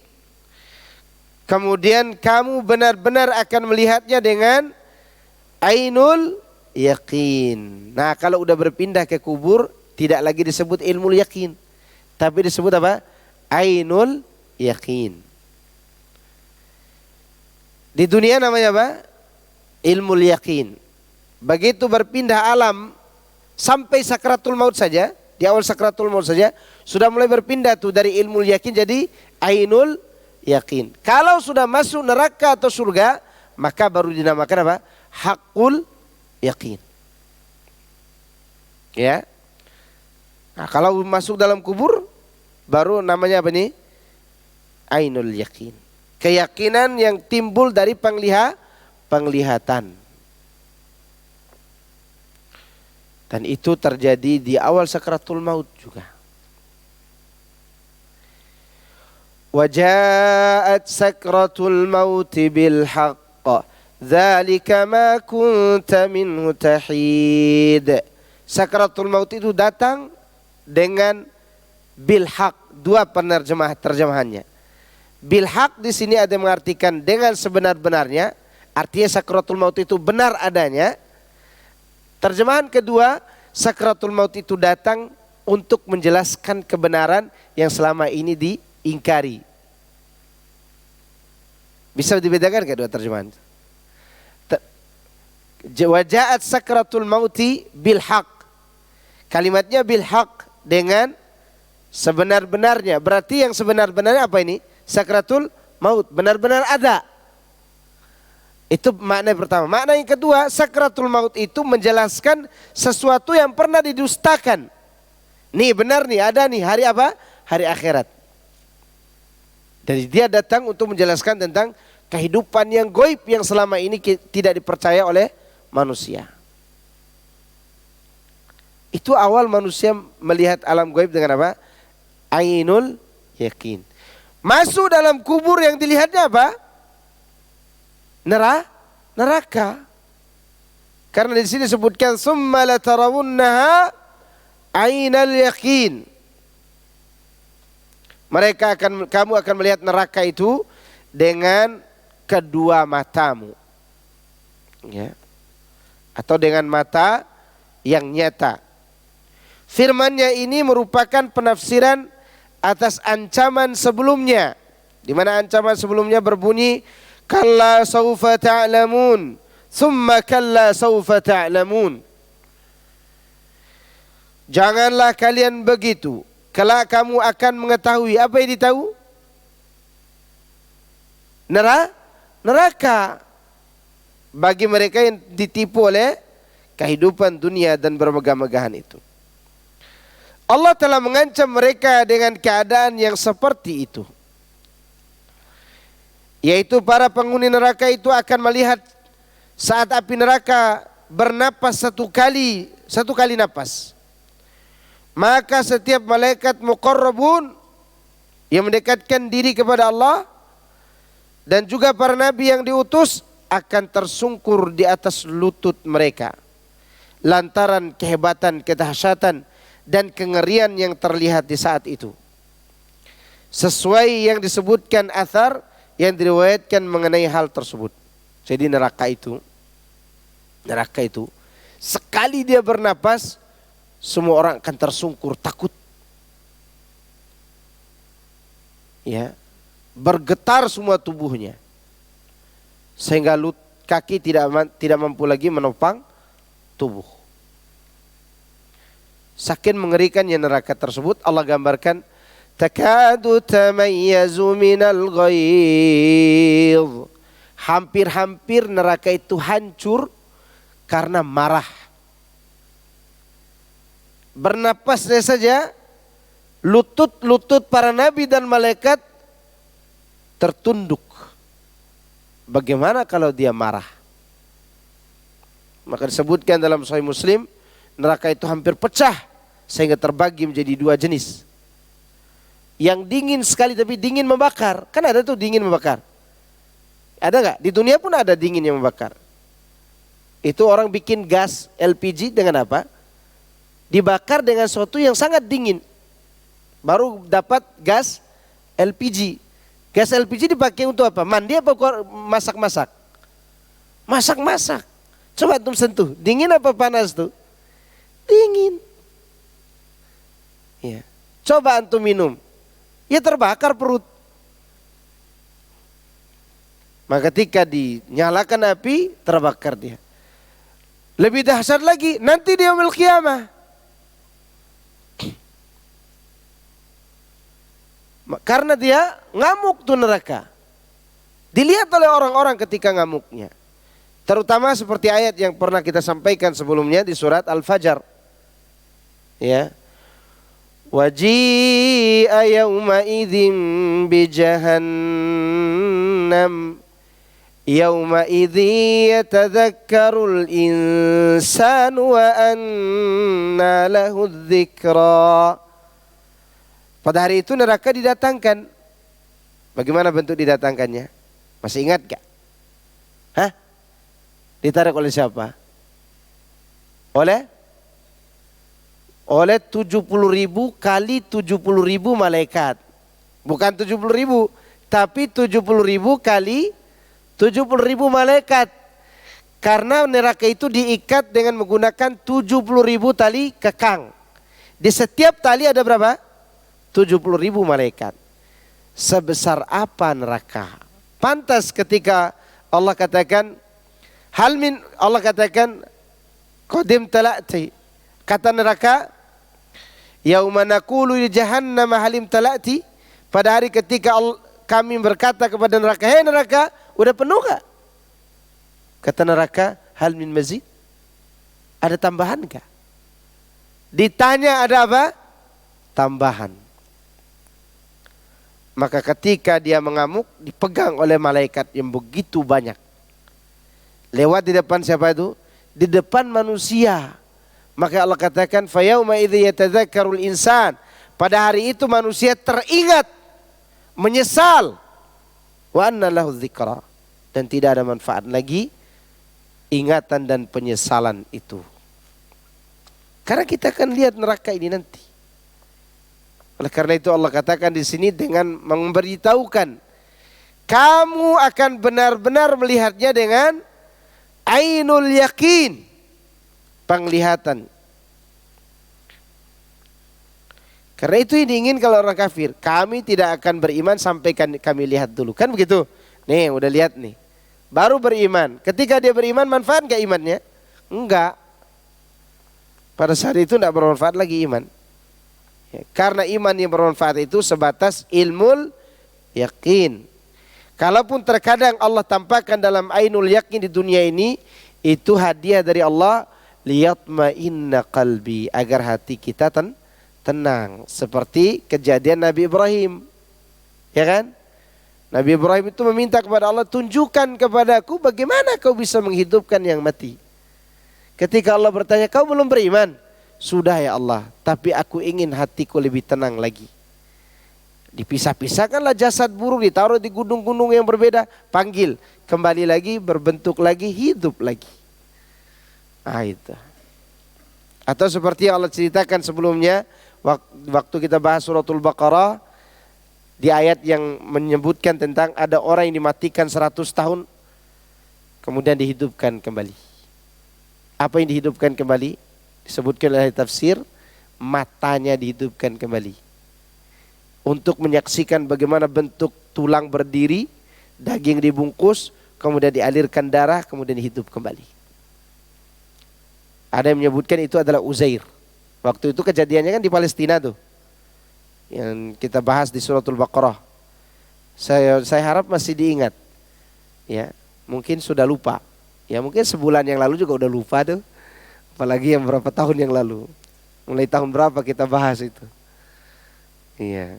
kemudian kamu benar-benar akan melihatnya dengan ainul yaqin. Nah, kalau udah berpindah ke kubur tidak lagi disebut ilmu yaqin, tapi disebut apa? Ainul yaqin. Di dunia namanya apa? Ilmu yaqin. Begitu berpindah alam sampai sakratul maut saja, di awal sakratul maut saja sudah mulai berpindah tuh dari ilmu yaqin jadi ainul yakin. Kalau sudah masuk neraka atau surga, maka baru dinamakan apa? Hakul yakin. Ya. Nah, kalau masuk dalam kubur, baru namanya apa nih? Ainul yakin. Keyakinan yang timbul dari penglihatan. Dan itu terjadi di awal sakratul maut juga. Wajaat sakratul maut bil haqq, dzalika ma kunta minhu tahid. Sakaratul maut itu datang dengan bil haq. Dua terjemahannya. Bil haq di sini ada mengartikan dengan sebenar-benarnya, artinya sakaratul maut itu benar adanya. Terjemahan kedua, sakaratul maut itu datang untuk menjelaskan kebenaran yang selama ini diingkari. Bisa dibedakan kedua terjemahan? Wajaat sakaratul mauti bil haq. Kalimatnya bil haq dengan sebenar-benarnya. Berarti yang sebenar-benarnya apa ini? Sakaratul maut benar-benar ada. Itu makna yang pertama. Makna yang kedua, sakaratul maut itu menjelaskan sesuatu yang pernah didustakan. Nih benar nih, ada nih hari apa? Hari akhirat. Jadi dia datang untuk menjelaskan tentang kehidupan yang gaib yang selama ini tidak dipercaya oleh manusia. Itu awal manusia melihat alam gaib dengan apa? Ainul yakin. Masuk dalam kubur yang dilihatnya apa? Neraka. Karena di sini disebutkan summa latarawunnaha ainal yakin. Kamu akan melihat neraka itu dengan kedua matamu. Ya. Atau dengan mata yang nyata. Firman-Nya ini merupakan penafsiran atas ancaman sebelumnya, di mana ancaman sebelumnya berbunyi kalla saufa ta'lamun thumma kalla saufa ta'lamun. Janganlah kalian begitu, kelak kamu akan mengetahui. Apa yang ditahu? Neraka. Bagi mereka yang ditipu oleh kehidupan dunia dan bermegah-megahan itu. Allah telah mengancam mereka dengan keadaan yang seperti itu. Yaitu para penghuni neraka itu akan melihat saat api neraka bernapas satu kali napas. Maka setiap malaikat muqarrabun yang mendekatkan diri kepada Allah dan juga para nabi yang diutus akan tersungkur di atas lutut mereka. Lantaran kehebatan, kedahsyatan dan kengerian yang terlihat di saat itu. Sesuai yang disebutkan athar yang diriwayatkan mengenai hal tersebut. Jadi neraka itu sekali dia bernapas, semua orang akan tersungkur takut. Ya, bergetar semua tubuhnya. Sehingga kaki tidak mampu lagi menopang tubuh. Saking mengerikannya neraka tersebut, Allah gambarkan takadu tamayyazu minal ghaidh. Hampir-hampir neraka itu hancur karena marah. Bernapasnya saja lutut para nabi dan malaikat tertunduk. Bagaimana kalau dia marah? Maka disebutkan dalam Sahih Muslim, neraka itu hampir pecah sehingga terbagi menjadi dua jenis. Yang dingin sekali tapi dingin membakar. Kan ada tuh dingin membakar. Ada nggak? Di dunia pun ada dingin yang membakar. Itu orang bikin gas LPG dengan apa? Dibakar dengan sesuatu yang sangat dingin. Baru dapat gas LPG. Gas LPG dipakai untuk apa? Mandi apa masak-masak? Masak-masak. Coba antum sentuh. Dingin apa panas tuh? Dingin. Ya. Coba antum minum. Ya terbakar perut. Maka ketika dinyalakan api, terbakar dia. Lebih dahsyat lagi, nanti di yaumil qiyamah. Karena dia ngamuk tuh neraka. Dilihat oleh orang-orang ketika ngamuknya. Terutama seperti ayat yang pernah kita sampaikan sebelumnya di surat Al-Fajr. Ya. Waji'a yawma idzin bi jahannam yawma idzi yatadhakkarul insanu wa anna lahu dzikra. Pada hari itu neraka didatangkan. Bagaimana bentuk didatangkannya? Masih ingat gak? Hah? Ditarik oleh siapa? Oleh 70.000 kali 70.000 malaikat. Bukan 70.000, tapi 70.000 kali 70.000 malaikat. Karena neraka itu diikat dengan menggunakan 70.000 tali kekang. Di setiap tali ada berapa? 70.000 malaikat. Sebesar apa neraka? Pantas ketika Allah katakan Allah katakan qadim tala'ti. Kata neraka, yauma naqulu li jahannam halim tala'ti. Pada hari ketika kami berkata kepada neraka, hei neraka, udah penuh gak? Kata neraka, hal min mazid? Ada tambahan gak? Ditanya ada apa? Tambahan. Maka ketika dia mengamuk, dipegang oleh malaikat yang begitu banyak. Lewat di depan siapa itu? Di depan manusia. Maka Allah katakan, fayauma idzi yatadzakkarul insan. Pada hari itu manusia teringat, menyesal. Wa anna lahu dzikra. Dan tidak ada manfaat lagi ingatan dan penyesalan itu. Karena kita akan lihat neraka ini nanti. Oleh karena itu Allah katakan di sini dengan memberitahukan, kamu akan benar-benar melihatnya dengan ainul yakin, penglihatan. Karena itu diingin kalau orang kafir, kami tidak akan beriman sampai kami lihat dulu. Kan begitu? Nih udah lihat nih. Baru beriman. Ketika dia beriman, manfaat gak imannya? Enggak. Pada saat itu tidak bermanfaat lagi iman. Ya, karena iman yang bermanfaat itu sebatas ilmul yakin. Kalaupun terkadang Allah tampakkan dalam ainul yakin di dunia ini, itu hadiah dari Allah, liyatma'inna qalbi, agar hati kita tenang. Seperti kejadian Nabi Ibrahim. Ya kan? Nabi Ibrahim itu meminta kepada Allah, tunjukkan kepadaku bagaimana kau bisa menghidupkan yang mati. Ketika Allah bertanya, kau belum beriman? Sudah ya Allah, tapi aku ingin hatiku lebih tenang lagi. Dipisah-pisahkanlah jasad buruk, ditaruh di gunung-gunung yang berbeda. Panggil, kembali lagi, berbentuk lagi, hidup lagi. Ah itu. Atau seperti yang Allah ceritakan sebelumnya, waktu kita bahas suratul Baqarah, di ayat yang menyebutkan tentang ada orang yang dimatikan 100 tahun, kemudian dihidupkan kembali. Apa yang dihidupkan kembali? Disebutkan oleh tafsir, matanya dihidupkan kembali. Untuk menyaksikan bagaimana bentuk tulang berdiri, daging dibungkus, kemudian dialirkan darah, kemudian hidup kembali. Ada yang menyebutkan itu adalah Uzair. Waktu itu kejadiannya kan di Palestina tuh, yang kita bahas di suratul Baqarah. Saya harap masih diingat. Ya, mungkin sudah lupa. Ya mungkin sebulan yang lalu juga udah lupa tuh. Apalagi yang berapa tahun yang lalu. Mulai tahun berapa kita bahas itu. Iya.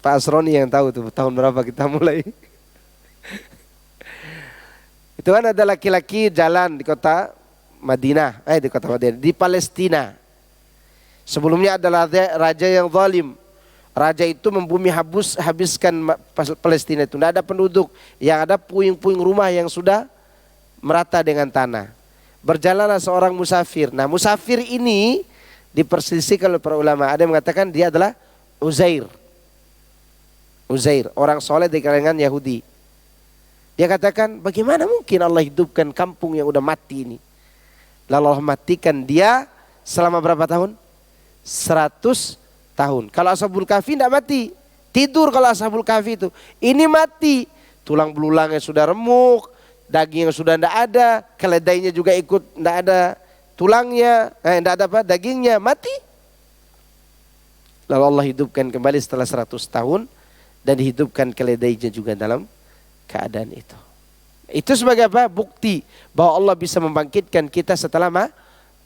Pak Asroni yang tahu tuh tahun berapa kita mulai. Itu kan ada laki-laki jalan di kota Madinah, di Palestina. Sebelumnya adalah raja yang zalim. Raja itu membumi habiskan Palestina itu. Tidak ada penduduk, yang ada puing-puing rumah yang sudah merata dengan tanah. Berjalanlah seorang musafir. Nah musafir ini diperselisihkan oleh para ulama. Ada yang mengatakan dia adalah Uzair, orang soleh dari kalangan Yahudi. Dia katakan, bagaimana mungkin Allah hidupkan kampung yang udah mati ini? Lalu Allah matikan dia selama berapa tahun? 100 tahun. Kalau Ashabul Kahfi tidak mati, tidur kalau Ashabul Kahfi itu. Ini mati, tulang belulangnya sudah remuk, dagingnya sudah tidak ada, keledainya juga ikut tidak ada tulangnya, tidak ada apa, dagingnya mati. Lalu Allah hidupkan kembali setelah 100 tahun dan dihidupkan keledainya juga dalam keadaan itu. Itu sebagai apa? Bukti bahwa Allah bisa membangkitkan kita setelah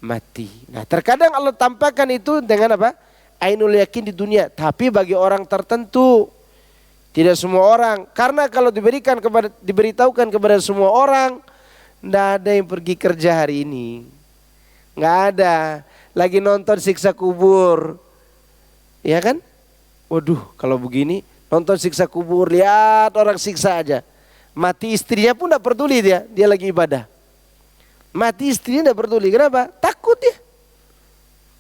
mati. Nah, terkadang Allah tampakkan itu dengan apa? Ainul yakin di dunia, tapi bagi orang tertentu. Tidak semua orang, karena kalau diberitahukan kepada semua orang, tidak ada yang pergi kerja hari ini, nggak ada, lagi nonton siksa kubur, ya kan? Waduh, kalau begini nonton siksa kubur, lihat orang siksa aja, mati istrinya pun tidak peduli dia lagi ibadah. Mati istrinya tidak peduli. Kenapa? Takut ya.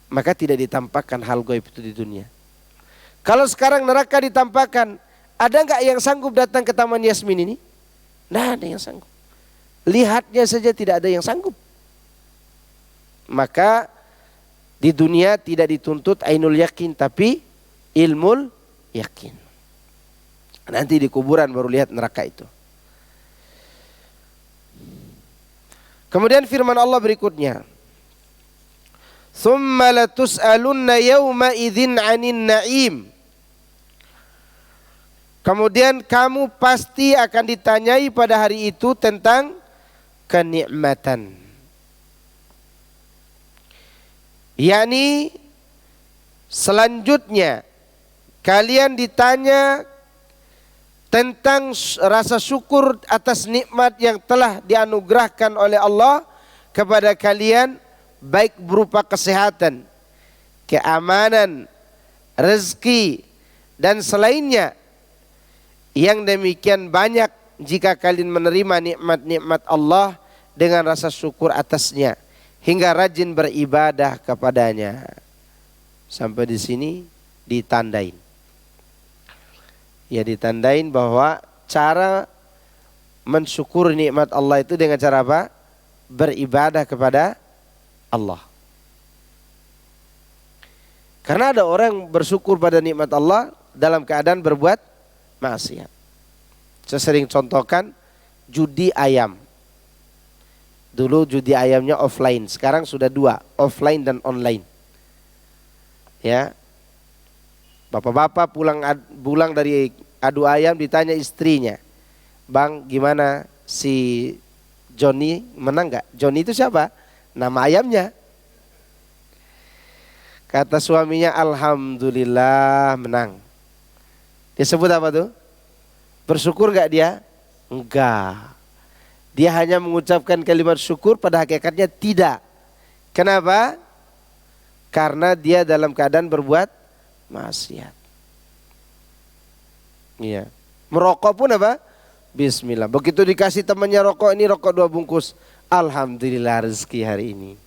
Maka tidak ditampakkan hal gaib itu di dunia. Kalau sekarang neraka ditampakkan, ada nggak yang sanggup datang ke Taman Yasmin ini? Tidak ada yang sanggup. Lihatnya saja tidak ada yang sanggup. Maka di dunia tidak dituntut ainul yakin, tapi ilmul yakin. Nanti di kuburan baru lihat neraka itu. Kemudian firman Allah berikutnya, "Tsumma latus'alunna yawma idzin 'anin na'im." Kemudian kamu pasti akan ditanyai pada hari itu tentang kenikmatan. Yakni selanjutnya kalian ditanya tentang rasa syukur atas nikmat yang telah dianugerahkan oleh Allah kepada kalian, baik berupa kesehatan, keamanan, rezeki, dan selainnya. Yang demikian banyak jika kalian menerima nikmat-nikmat Allah dengan rasa syukur atasnya, hingga rajin beribadah kepadanya. Sampai di sini ditandain. Ya, ditandain bahwa cara mensyukuri nikmat Allah itu dengan cara apa? Beribadah kepada Allah. Karena ada orang bersyukur pada nikmat Allah dalam keadaan berbuat maksiat. Saya sering contohkan judi ayam. Dulu judi ayamnya offline, sekarang sudah dua, offline dan online. Ya, bapak-bapak pulang dari adu ayam ditanya istrinya, "Bang, gimana si Johnny menang nggak?" Johnny itu siapa? Nama ayamnya. Kata suaminya, "Alhamdulillah menang." Dia sebut apa tuh? Bersyukur nggak dia? Enggak. Dia hanya mengucapkan kalimat syukur, pada hakikatnya tidak. Kenapa? Karena dia dalam keadaan berbuat maksiat. Iya. Merokok pun apa? Bismillah. Begitu dikasih temannya rokok, ini rokok 2 bungkus. Alhamdulillah rezeki hari ini.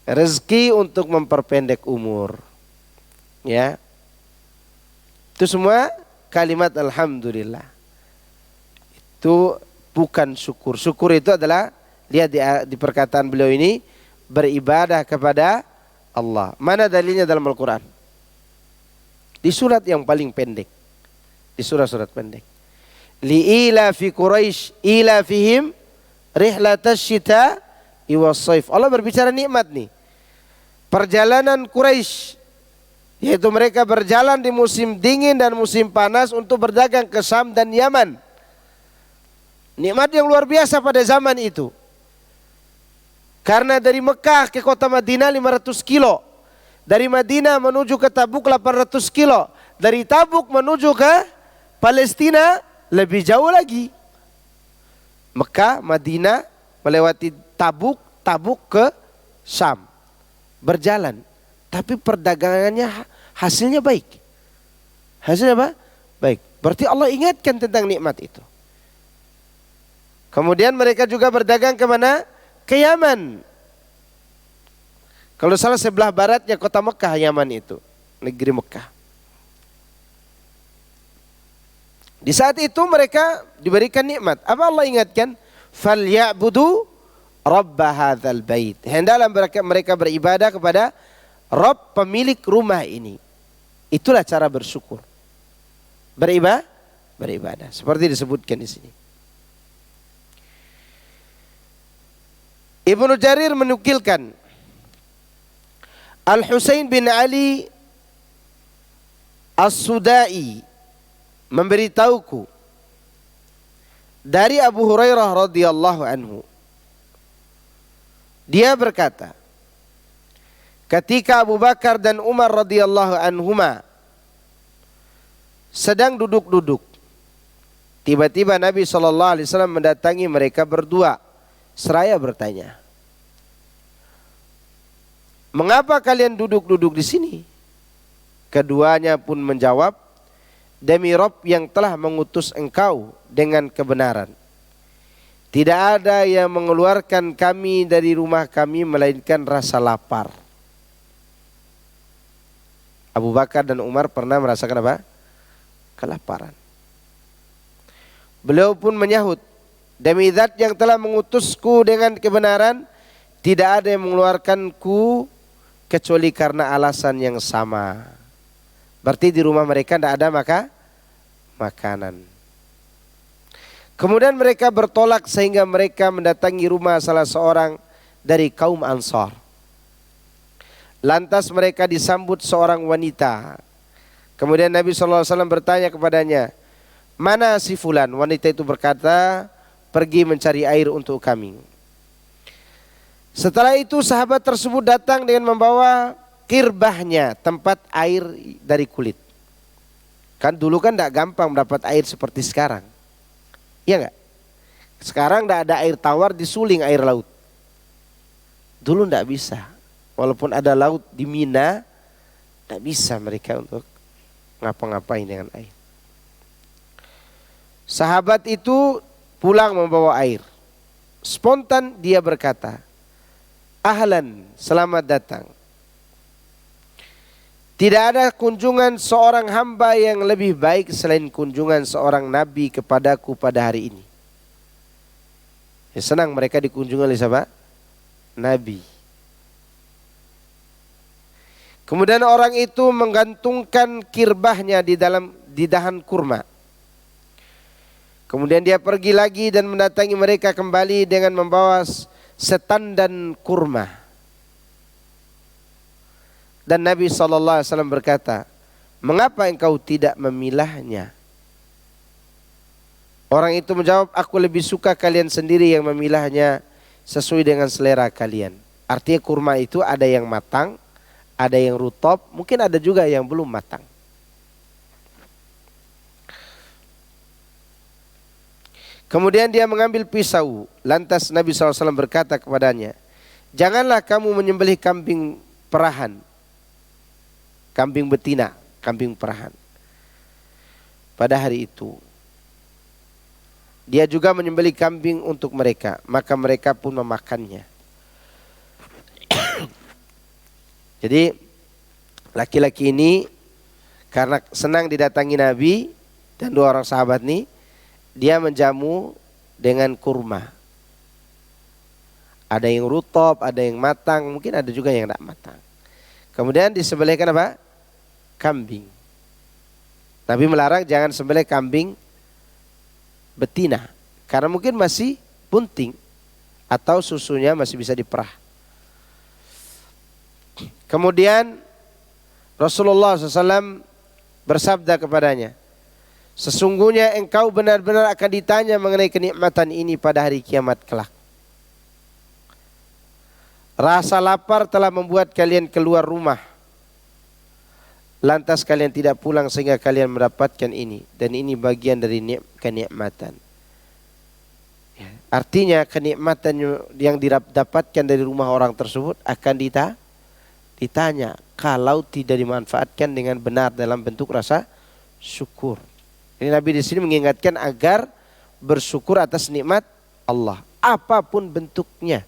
Rezeki untuk memperpendek umur. Ya. Itu semua kalimat alhamdulillah. Itu bukan syukur. Syukur itu adalah, lihat di perkataan beliau ini, beribadah kepada Allah. Mana dalilnya dalam Al-Quran? Di surat yang paling pendek. Di surat-surat pendek. Li'ila fi Quraisy ila fihim rihlatasy syita'i was-shaif. Allah berbicara nikmat nih. Perjalanan Quraisy, yaitu mereka berjalan di musim dingin dan musim panas untuk berdagang ke Syam dan Yaman. Nikmat yang luar biasa pada zaman itu. Karena dari Mekah ke kota Madinah 500 kilo. Dari Madinah menuju ke Tabuk 800 kilo. Dari Tabuk menuju ke Palestina lebih jauh lagi. Mekah, Madinah, melewati Tabuk, Tabuk ke Syam. Berjalan. Tapi perdagangannya hasilnya baik. Hasilnya apa? Baik. Berarti Allah ingatkan tentang nikmat itu. Kemudian mereka juga berdagang kemana? Ke Yaman. Kalau salah sebelah baratnya kota Mekah, Yaman itu. Negeri Mekah. Di saat itu mereka diberikan nikmat. Apa Allah ingatkan? "Falyabudu rabb hadzal bait." Hendaklah mereka beribadah kepada Rabb pemilik rumah ini. Itulah cara bersyukur. Beribadah. Seperti disebutkan di sini. Ibnu Jarir menukilkan Al-Husain bin Ali As-Sudai memberitahuku dari Abu Hurairah radhiyallahu anhu. Dia berkata, ketika Abu Bakar dan Umar radhiyallahu anhuma sedang duduk-duduk, tiba-tiba Nabi SAW mendatangi mereka berdua seraya bertanya, "Mengapa kalian duduk-duduk di sini?" Keduanya pun menjawab, "Demi Rabb yang telah mengutus engkau dengan kebenaran, Tidak ada yang mengeluarkan kami dari rumah kami melainkan rasa lapar. Abu Bakar dan Umar pernah merasakan apa? Kelaparan. Beliau pun menyahut, demi zat yang telah mengutusku dengan kebenaran, tidak ada yang mengeluarkanku kecuali karena alasan yang sama. Berarti di rumah mereka tidak ada makanan. Kemudian mereka bertolak sehingga mereka mendatangi rumah salah seorang dari kaum Ansar. Lantas mereka disambut seorang wanita. Kemudian Nabi SAW bertanya kepadanya, mana si fulan? Wanita itu berkata, pergi mencari air untuk kami. Setelah itu sahabat tersebut datang dengan membawa kirbahnya, tempat air dari kulit. Kan dulu kan tidak gampang mendapat air seperti sekarang. Iya enggak? Sekarang tidak ada air tawar, disuling air laut. Dulu tidak bisa. Walaupun ada laut di Mina, tidak bisa mereka untuk ngapa-ngapain dengan air. Sahabat itu pulang membawa air. Spontan dia berkata, ahlan, selamat datang. Tidak ada kunjungan seorang hamba yang lebih baik selain kunjungan seorang nabi kepadaku pada hari ini. Ya, senang mereka dikunjungi oleh siapa? Nabi. Kemudian orang itu menggantungkan kirbahnya di dahan kurma. Kemudian dia pergi lagi dan mendatangi mereka kembali dengan membawa setandan kurma. Dan Nabi SAW berkata, mengapa engkau tidak memilahnya? Orang itu menjawab, aku lebih suka kalian sendiri yang memilahnya sesuai dengan selera kalian. Artinya kurma itu ada yang matang, ada yang rutop, mungkin ada juga yang belum matang. Kemudian dia mengambil pisau. Lantas Nabi SAW berkata kepadanya, janganlah kamu menyembelih kambing perahan, kambing betina, kambing perahan. Pada hari itu dia juga menyembelih kambing untuk mereka, maka mereka pun memakannya. Jadi laki-laki ini karena senang didatangi Nabi dan dua orang sahabat ini, dia menjamu dengan kurma. Ada yang rutop, ada yang matang, mungkin ada juga yang tidak matang. Kemudian disembelihkan apa? Kambing. Nabi melarang jangan sembelih kambing betina, karena mungkin masih bunting atau susunya masih bisa diperah. Kemudian Rasulullah SAW bersabda kepadanya, sesungguhnya engkau benar-benar akan ditanya mengenai kenikmatan ini pada hari kiamat kelak. Rasa lapar telah membuat kalian keluar rumah, lantas kalian tidak pulang sehingga kalian mendapatkan ini, dan ini bagian dari kenikmatan. Ya, artinya kenikmatan yang didapatkan dari rumah orang tersebut akan ditanya kalau tidak dimanfaatkan dengan benar dalam bentuk rasa syukur. Ini Nabi di sini mengingatkan agar bersyukur atas nikmat Allah, apapun bentuknya.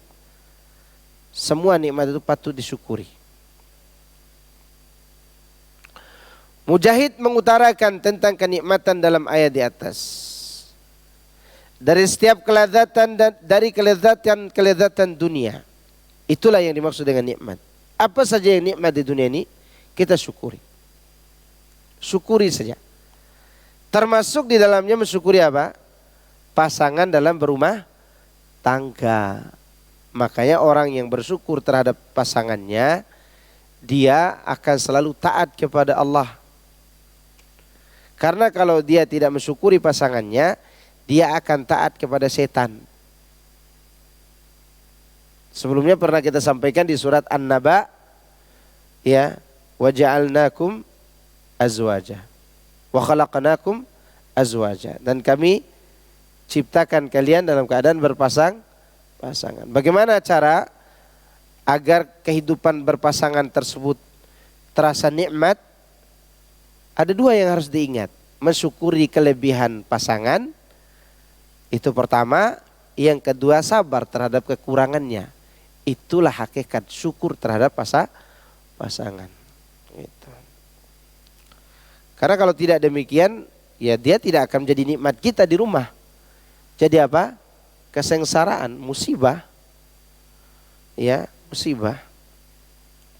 Semua nikmat itu patut disyukuri. Mujahid mengutarakan tentang kenikmatan dalam ayat di atas. Dari setiap kelezatan dan dari kelezatan dunia, itulah yang dimaksud dengan nikmat. Apa saja yang nikmat di dunia ini kita syukuri. Syukuri saja. Termasuk di dalamnya mensyukuri apa? Pasangan dalam berumah tangga. Makanya orang yang bersyukur terhadap pasangannya, dia akan selalu taat kepada Allah. Karena kalau dia tidak mensyukuri pasangannya, dia akan taat kepada setan. Sebelumnya pernah kita sampaikan di surat An-Naba, ya, wa ja'alnakum azwaja wa khalaqnakum azwaja, dan kami ciptakan kalian dalam keadaan pasangan. Bagaimana cara agar kehidupan berpasangan tersebut terasa nikmat? Ada dua yang harus diingat. Mensyukuri kelebihan pasangan, itu pertama. Yang kedua sabar terhadap kekurangannya. Itulah hakikat syukur terhadap pasangan. Gitu. Karena kalau tidak demikian, ya dia tidak akan menjadi nikmat kita di rumah. Jadi apa? Kesengsaraan, musibah. Ya, musibah.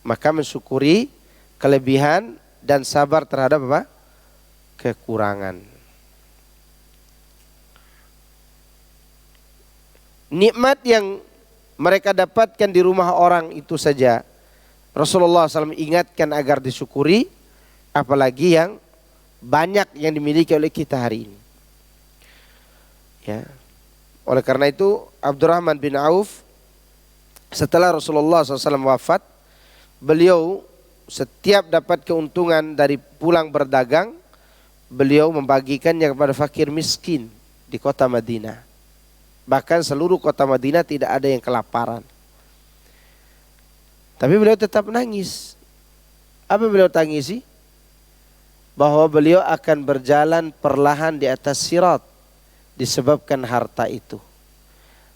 Maka mensyukuri kelebihan dan sabar terhadap apa? Kekurangan. Nikmat yang mereka dapatkan di rumah orang itu saja Rasulullah SAW ingatkan agar disyukuri, apalagi yang banyak yang dimiliki oleh kita hari ini. Ya. Oleh karena itu Abdurrahman bin Auf setelah Rasulullah SAW wafat, beliau setiap dapat keuntungan dari pulang berdagang, beliau membagikannya kepada fakir miskin di kota Madinah. Bahkan seluruh kota Madinah tidak ada yang kelaparan. Tapi beliau tetap nangis. Apa beliau tangisi? Bahwa beliau akan berjalan perlahan di atas sirat disebabkan harta itu.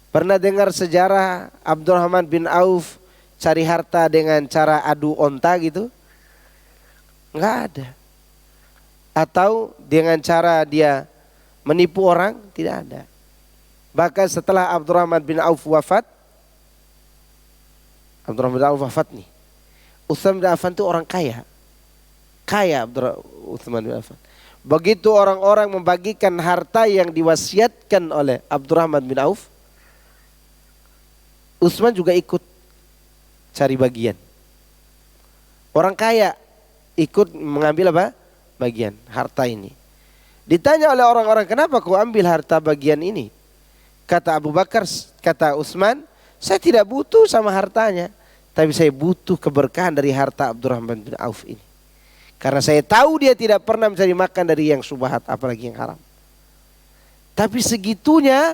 Pernah dengar sejarah Abdurrahman bin Auf cari harta dengan cara adu onta gitu? Enggak ada. Atau dengan cara dia menipu orang? Tidak ada. Bahkan setelah Abdurrahman bin Auf wafat, Abdurrahman bin Auf wafat nih, Utsman bin Affan itu orang kaya. Kaya Utsman bin Affan. Begitu orang-orang membagikan harta yang diwasiatkan oleh Abdurrahman bin Auf, Utsman juga ikut cari bagian. Orang kaya ikut mengambil apa? Bagian harta ini. Ditanya oleh orang-orang, kenapa kau ambil harta bagian ini? Kata Abu Bakar, kata Utsman, saya tidak butuh sama hartanya, tapi saya butuh keberkahan dari harta Abdurrahman bin Auf ini. Karena saya tahu dia tidak pernah mencari makan dari yang subhat, apalagi yang haram. Tapi segitunya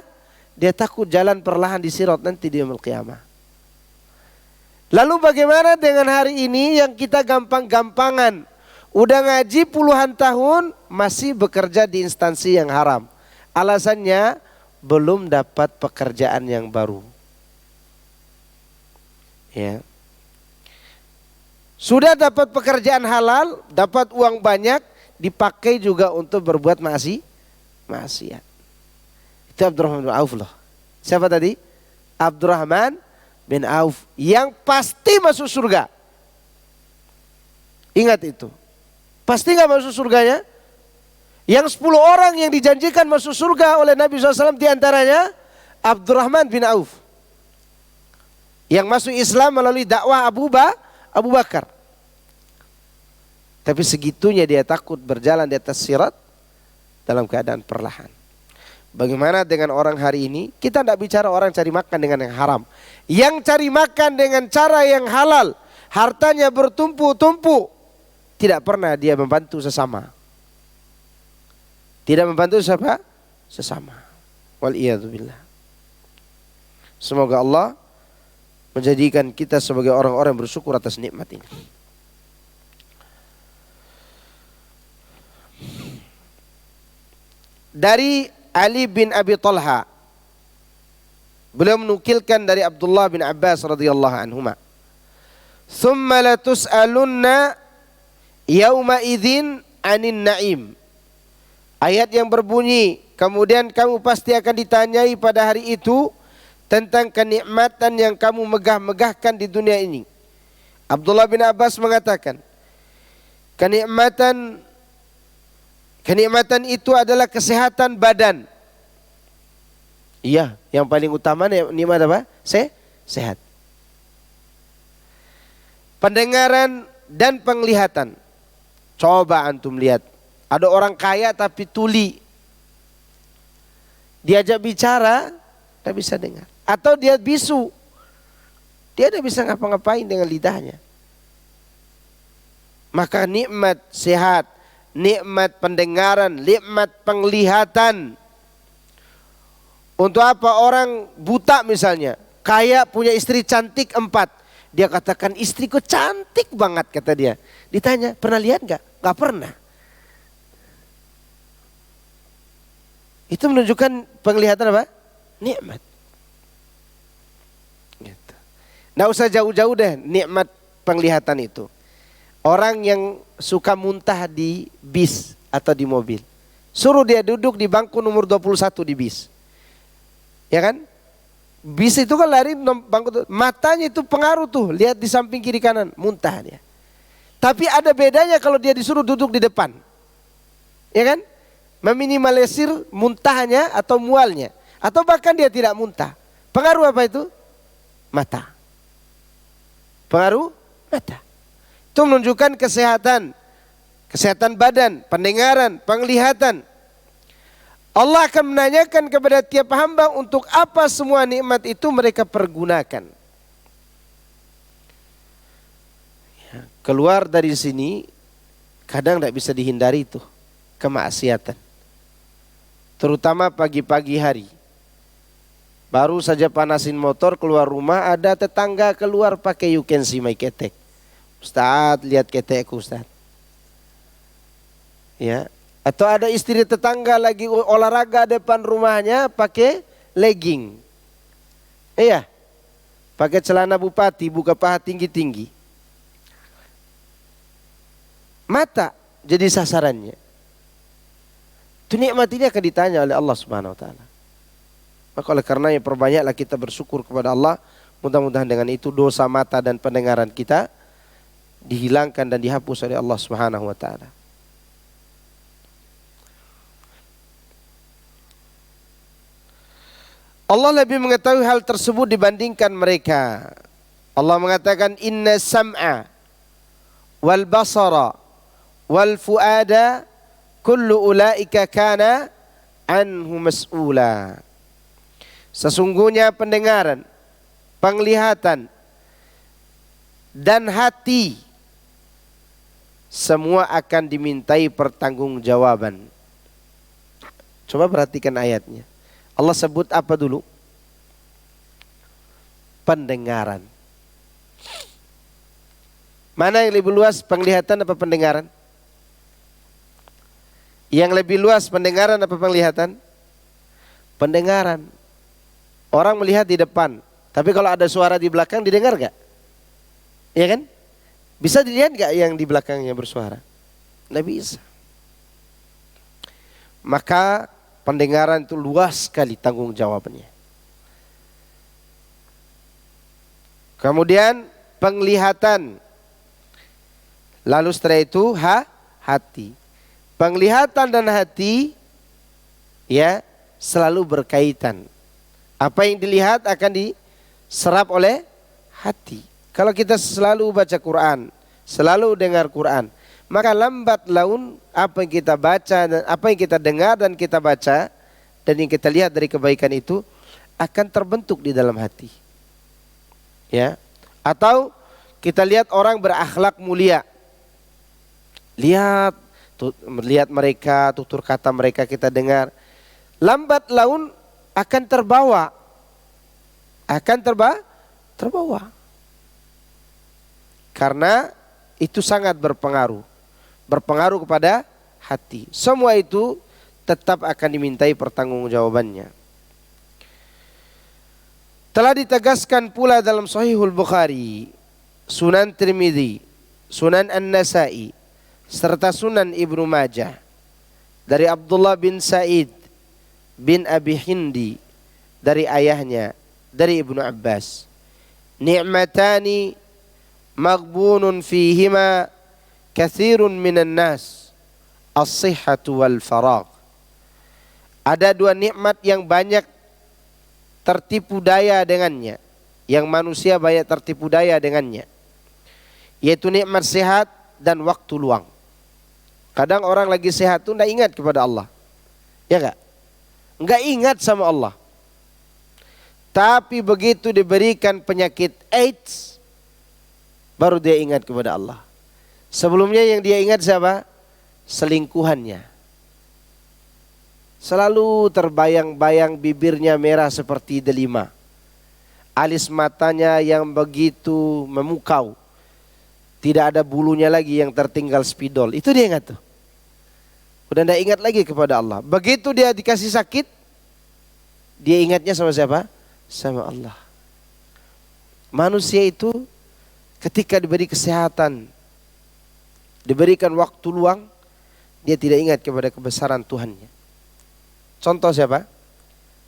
dia takut jalan perlahan di sirat nanti di yaumul qiyamah. Lalu bagaimana dengan hari ini yang kita gampang-gampangan, udah ngaji puluhan tahun masih bekerja di instansi yang haram. Alasannya belum dapat pekerjaan yang baru. Ya. Sudah dapat pekerjaan halal, dapat uang banyak, dipakai juga untuk berbuat maksiat. Itu Abdurrahman bin Auf loh. Siapa tadi? Abdurrahman bin Auf yang pasti masuk surga. Ingat itu. Pasti gak masuk surganya? Yang 10 orang yang dijanjikan masuk surga oleh Nabi SAW diantaranya Abdurrahman bin Auf. Yang masuk Islam melalui dakwah Abu Bakar. Tapi segitunya dia takut berjalan di atas sirat dalam keadaan perlahan. Bagaimana dengan orang hari ini? Kita tidak bicara orang cari makan dengan yang haram. Yang cari makan dengan cara yang halal, hartanya bertumpuk-tumpuk, tidak pernah dia membantu sesama. Tidak membantu siapa? Sesama. Wal'iyadzubillah. Semoga Allah menjadikan kita sebagai orang-orang yang bersyukur atas nikmat ini. Dari Ali bin Abi Talha, beliau menukilkan dari Abdullah bin Abbas radhiyallahu anhuma, "Tsumma latus'alunna yauma idzin 'anin na'im." Ayat yang berbunyi, kemudian kamu pasti akan ditanyai pada hari itu tentang kenikmatan yang kamu megah-megahkan di dunia ini. Abdullah bin Abbas mengatakan, kenikmatan itu adalah kesehatan badan. Iya, yang paling utama nikmat apa? Sehat. Pendengaran dan penglihatan. Coba antum lihat. Ada orang kaya tapi tuli. Diajak bicara, tidak bisa dengar. Atau dia bisu. Dia tidak bisa ngapa-ngapain dengan lidahnya. Maka nikmat sehat, nikmat pendengaran, nikmat penglihatan. Untuk apa orang buta misalnya, kaya punya istri cantik 4. Dia katakan istriku cantik banget kata dia. Ditanya, pernah lihat gak? Gak pernah. Itu menunjukkan penglihatan apa? Nikmat. Nggak usah jauh-jauh deh nikmat penglihatan itu. Orang yang suka muntah di bis atau di mobil, suruh dia duduk di bangku nomor 21 di bis. Ya kan? Bis itu kan lari bangku, matanya itu pengaruh tuh, lihat di samping kiri kanan, muntah dia. Tapi ada bedanya kalau dia disuruh duduk di depan. Ya kan? Meminimalisir muntahnya atau mualnya. Atau bahkan dia tidak muntah. Pengaruh apa itu? Mata. Pengaruh mata. Itu menunjukkan kesehatan. Kesehatan badan, pendengaran, penglihatan. Allah akan menanyakan kepada tiap hamba untuk apa semua nikmat itu mereka pergunakan. Keluar dari sini kadang tidak bisa dihindari itu kemaksiatan. Terutama pagi-pagi hari. Baru saja panasin motor keluar rumah, ada tetangga keluar pakai you can see my ketek. Ustaz, lihat ketekku Ustaz. Ya, atau ada istri tetangga lagi olahraga depan rumahnya pakai legging. Iya. Pakai celana bupati, buka paha tinggi-tinggi. Mata jadi sasarannya. Itu nikmat ini akan ditanya oleh Allah Subhanahu wa taala. Maka oleh karenanya perbanyaklah kita bersyukur kepada Allah. Mudah-mudahan dengan itu dosa mata dan pendengaran kita dihilangkan dan dihapus oleh Allah Subhanahu wa taala. Allah lebih mengetahui hal tersebut dibandingkan mereka. Allah mengatakan inna sam'a wal basara wal fuada kullu ulaika kana anhu mas'ula. Sesungguhnya pendengaran, penglihatan dan hati semua akan dimintai pertanggungjawaban. Coba perhatikan ayatnya. Allah sebut apa dulu? Pendengaran. Mana yang lebih luas, penglihatan apa pendengaran? Yang lebih luas pendengaran apa penglihatan? Pendengaran. Orang melihat di depan, tapi kalau ada suara di belakang didengar gak? Iya kan? Bisa dilihat gak yang di belakangnya bersuara? Nggak bisa. Maka pendengaran itu luas sekali tanggung jawabnya. Kemudian penglihatan. Lalu setelah itu hati. Penglihatan dan hati ya selalu berkaitan. Apa yang dilihat akan diserap oleh hati. Kalau kita selalu baca Quran, selalu dengar Quran, maka lambat laun apa yang kita baca dan apa yang kita dengar dan kita baca dan yang kita lihat dari kebaikan itu akan terbentuk di dalam hati. Ya. Atau kita lihat orang berakhlak mulia. Lihat mereka, tutur kata mereka kita dengar. Lambat laun akan terbawa. Terbawa. Karena itu sangat berpengaruh. Berpengaruh kepada hati. Semua itu tetap akan dimintai pertanggungjawabannya. Telah ditegaskan pula dalam Sahihul Bukhari, Sunan Tirmidzi, Sunan An-Nasa'i, serta Sunan Ibnu Majah dari Abdullah bin Sa'id bin Abi Hindi dari ayahnya dari Ibnu Abbas, ni'matani maghbunun fihima katsirun minan nas, as-sihhatu wal faragh. Ada dua nikmat yang banyak tertipu daya dengannya, yang manusia banyak tertipu daya dengannya, yaitu nikmat sehat dan waktu luang. Kadang orang lagi sehat tuh enggak ingat kepada Allah. Ya enggak? Enggak ingat sama Allah. Tapi begitu diberikan penyakit AIDS, baru dia ingat kepada Allah. Sebelumnya yang dia ingat siapa? Selingkuhannya. Selalu terbayang-bayang bibirnya merah seperti delima. Alis matanya yang begitu memukau. Tidak ada bulunya lagi yang tertinggal spidol. Itu dia ingat tuh. Udah tidak ingat lagi kepada Allah. Begitu dia dikasih sakit, dia ingatnya sama siapa? Sama Allah. Manusia itu ketika diberi kesehatan, diberikan waktu luang, dia tidak ingat kepada kebesaran Tuhannya. Contoh siapa?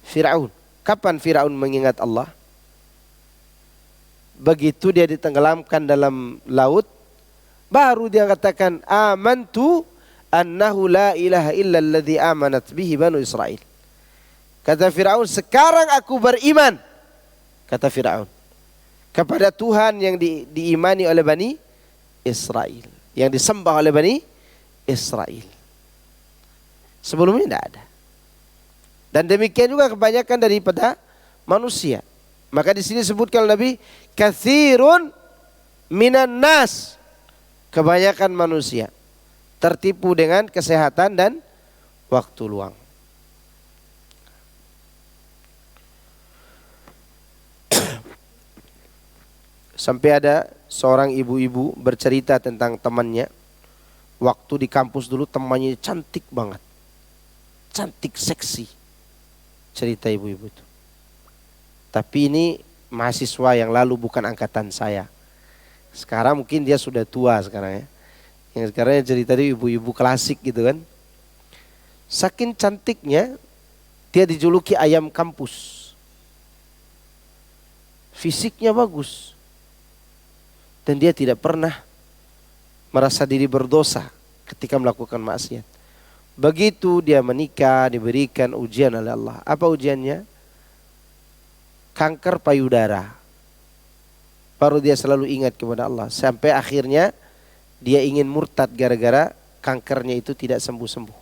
Fir'aun. Kapan Fir'aun mengingat Allah? Begitu dia ditenggelamkan dalam laut, baru dia katakan, amantu annahu la ilaha illa alladhi amanat bihi banu Israel. Kata Fir'aun, sekarang aku beriman, kata Fir'aun, kepada Tuhan yang diimani oleh Bani Israel, yang disembah oleh Bani Israel. Sebelumnya tidak ada. Dan demikian juga kebanyakan daripada manusia. Maka di sini sebutkan Nabi, katsirun minan nas, kebanyakan manusia tertipu dengan kesehatan dan waktu luang. Sampai ada seorang ibu-ibu bercerita tentang temannya. Waktu di kampus dulu temannya cantik banget. Cantik, seksi. Cerita ibu-ibu itu. Tapi ini mahasiswa yang lalu, bukan angkatan saya. Sekarang mungkin dia sudah tua sekarang ya. Yang sekarang cerita dia ibu-ibu klasik gitu kan. Saking cantiknya, dia dijuluki ayam kampus. Fisiknya bagus. Dan dia tidak pernah merasa diri berdosa ketika melakukan maksiat. Begitu dia menikah, diberikan ujian oleh Allah. Apa ujiannya? Kanker payudara. Baru dia selalu ingat kepada Allah. Sampai akhirnya dia ingin murtad gara-gara kankernya itu tidak sembuh-sembuh.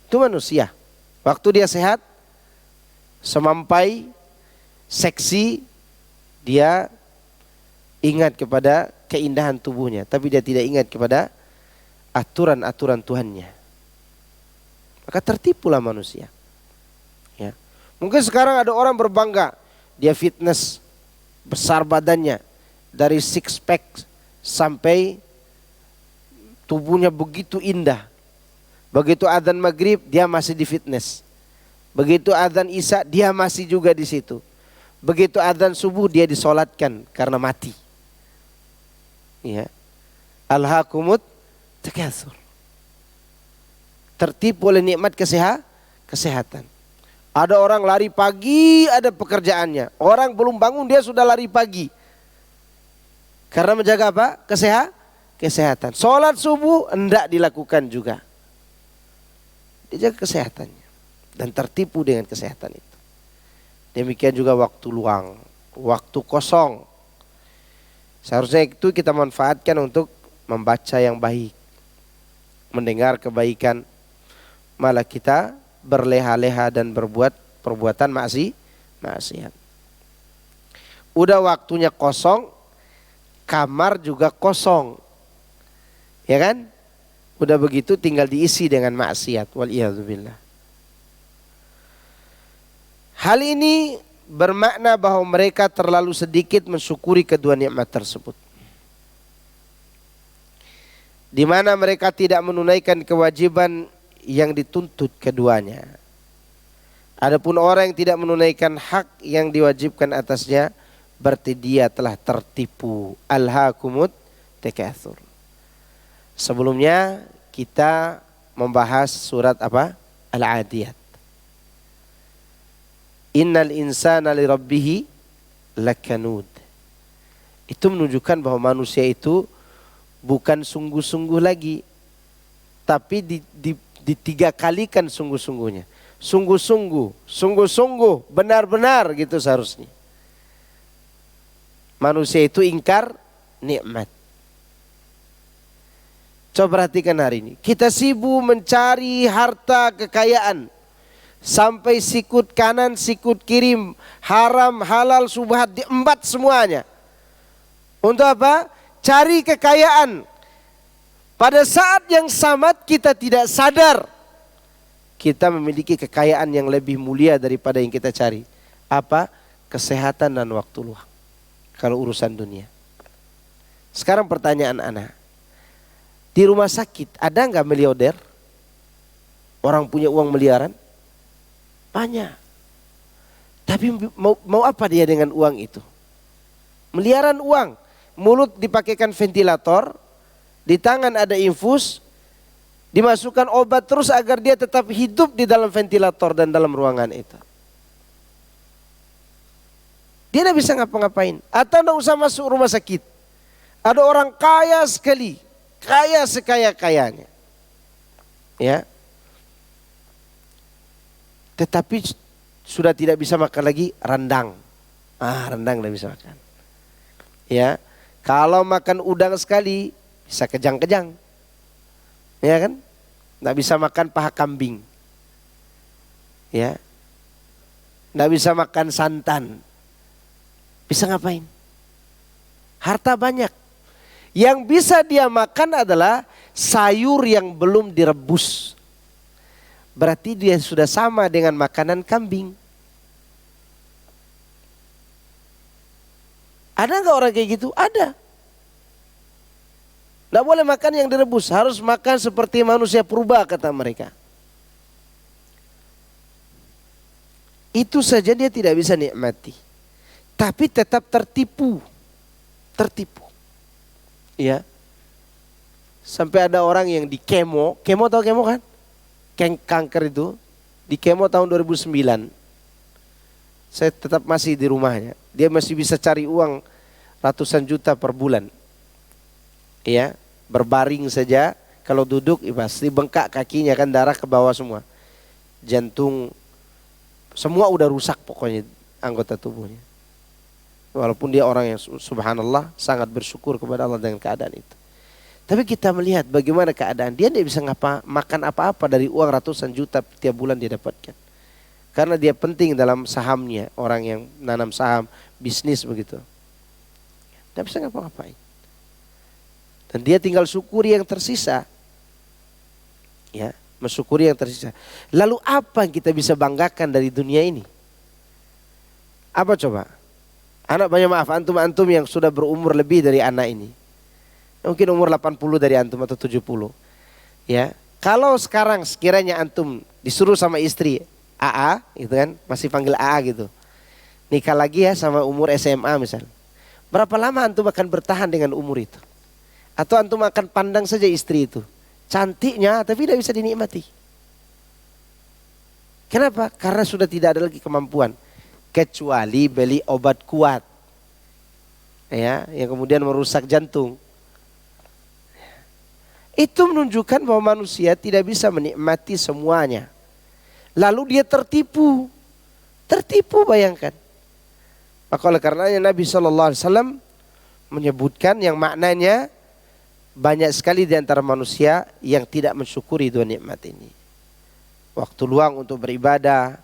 Itu manusia. Waktu dia sehat, semampai, seksi, dia ingat kepada keindahan tubuhnya, tapi dia tidak ingat kepada aturan-aturan Tuhannya. Maka tertipulah manusia. Ya. Mungkin sekarang ada orang berbangga, dia fitness, besar badannya, dari six pack sampai tubuhnya begitu indah. Begitu adzan maghrib dia masih di fitness. Begitu adzan isya dia masih juga di situ. Begitu adzan subuh dia disolatkan karena mati. Ya. Alhaakumut takatsur. Tertipu oleh nikmat kesehatan. Ada orang lari pagi, ada pekerjaannya. Orang belum bangun dia sudah lari pagi. Karena menjaga apa? Kesehatan. Sholat subuh hendak dilakukan juga. Dijaga kesehatannya. Dan tertipu dengan kesehatan itu. Demikian juga waktu luang, waktu kosong. Seharusnya itu kita manfaatkan untuk membaca yang baik, mendengar kebaikan. Malah kita berleha-leha dan berbuat perbuatan maksiat. Udah waktunya kosong, kamar juga kosong. Ya kan? Udah begitu tinggal diisi dengan maksiat. Waliyadzubillah. Hal ini bermakna bahwa mereka terlalu sedikit mensyukuri kedua nikmat tersebut. Di mana mereka tidak menunaikan kewajiban yang dituntut keduanya. Adapun orang yang tidak menunaikan hak yang diwajibkan atasnya, berarti dia telah tertipu. Alhaakumut takatsur. Sebelumnya kita membahas surat apa? Al-Adiyat. Innal insana lirabbihi lakanud. Itu menunjukkan bahwa manusia itu bukan sungguh-sungguh lagi, tapi ditiga kalikan sungguh-sungguhnya. Sungguh-sungguh, benar-benar gitu seharusnya. Manusia itu ingkar nikmat. Coba perhatikan hari ini. Kita sibuk mencari harta kekayaan. Sampai sikut kanan, sikut kiri, haram, halal, subhat, diembat semuanya. Untuk apa? Cari kekayaan. Pada saat yang sama kita tidak sadar. Kita memiliki kekayaan yang lebih mulia daripada yang kita cari. Apa? Kesehatan dan waktu luang. Kalau urusan dunia. Sekarang pertanyaan anak. Di rumah sakit ada nggak miliarder? Orang punya uang miliaran? Banyak. Tapi mau apa dia dengan uang itu? Miliaran uang, mulut dipakaikan ventilator, di tangan ada infus, dimasukkan obat terus agar dia tetap hidup di dalam ventilator dan dalam ruangan itu. Dia tidak bisa ngapa-ngapain. Atau tidak usah masuk rumah sakit. Ada orang kaya sekali, kaya sekaya-kayanya, ya. Tetapi sudah tidak bisa makan lagi rendang. Rendang tidak bisa makan. Ya, kalau makan udang sekali bisa kejang-kejang, ya kan? Tidak bisa makan paha kambing, ya. Tidak bisa makan santan. Bisa ngapain? Harta banyak. Yang bisa dia makan adalah sayur yang belum direbus. Berarti dia sudah sama dengan makanan kambing. Ada nggak orang kayak gitu? Ada. Nggak boleh makan yang direbus, harus makan seperti manusia purba kata mereka. Itu saja dia tidak bisa nikmati, tapi tetap tertipu, ya. Sampai ada orang yang di kemo tahu kemo kan? Kanker itu, di kemo tahun 2009. Saya tetap masih di rumahnya. Dia masih bisa cari uang ratusan juta per bulan. Ya, berbaring saja, kalau duduk pasti bengkak kakinya kan, darah ke bawah semua. Jantung semua udah rusak pokoknya anggota tubuhnya. Walaupun dia orang yang subhanallah sangat bersyukur kepada Allah dengan keadaan itu. Tapi kita melihat bagaimana keadaan dia tidak bisa makan apa-apa dari uang ratusan juta tiap bulan dia dapatkan. Karena dia penting dalam sahamnya, orang yang nanam saham, bisnis begitu. Tidak bisa ngapa-ngapain. Dan dia tinggal syukuri yang tersisa. Ya, mensyukuri yang tersisa. Lalu apa yang kita bisa banggakan dari dunia ini? Apa coba? Anak banyak maaf, antum yang sudah berumur lebih dari anak ini. Mungkin umur 80 dari antum atau 70. Ya, kalau sekarang sekiranya antum disuruh sama istri, AA gitu kan, masih panggil AA gitu. Nikah lagi ya sama umur SMA misal. Berapa lama antum akan bertahan dengan umur itu? Atau antum akan pandang saja istri itu, cantiknya tapi tidak bisa dinikmati. Kenapa? Karena sudah tidak ada lagi kemampuan. Kecuali beli obat kuat. Ya, yang kemudian merusak jantung. Itu menunjukkan bahwa manusia tidak bisa menikmati semuanya. Lalu dia tertipu. Tertipu, bayangkan. Maka oleh karenanya Nabi SAW menyebutkan yang maknanya banyak sekali di antara manusia yang tidak mensyukuri dua nikmat ini. Waktu luang untuk beribadah,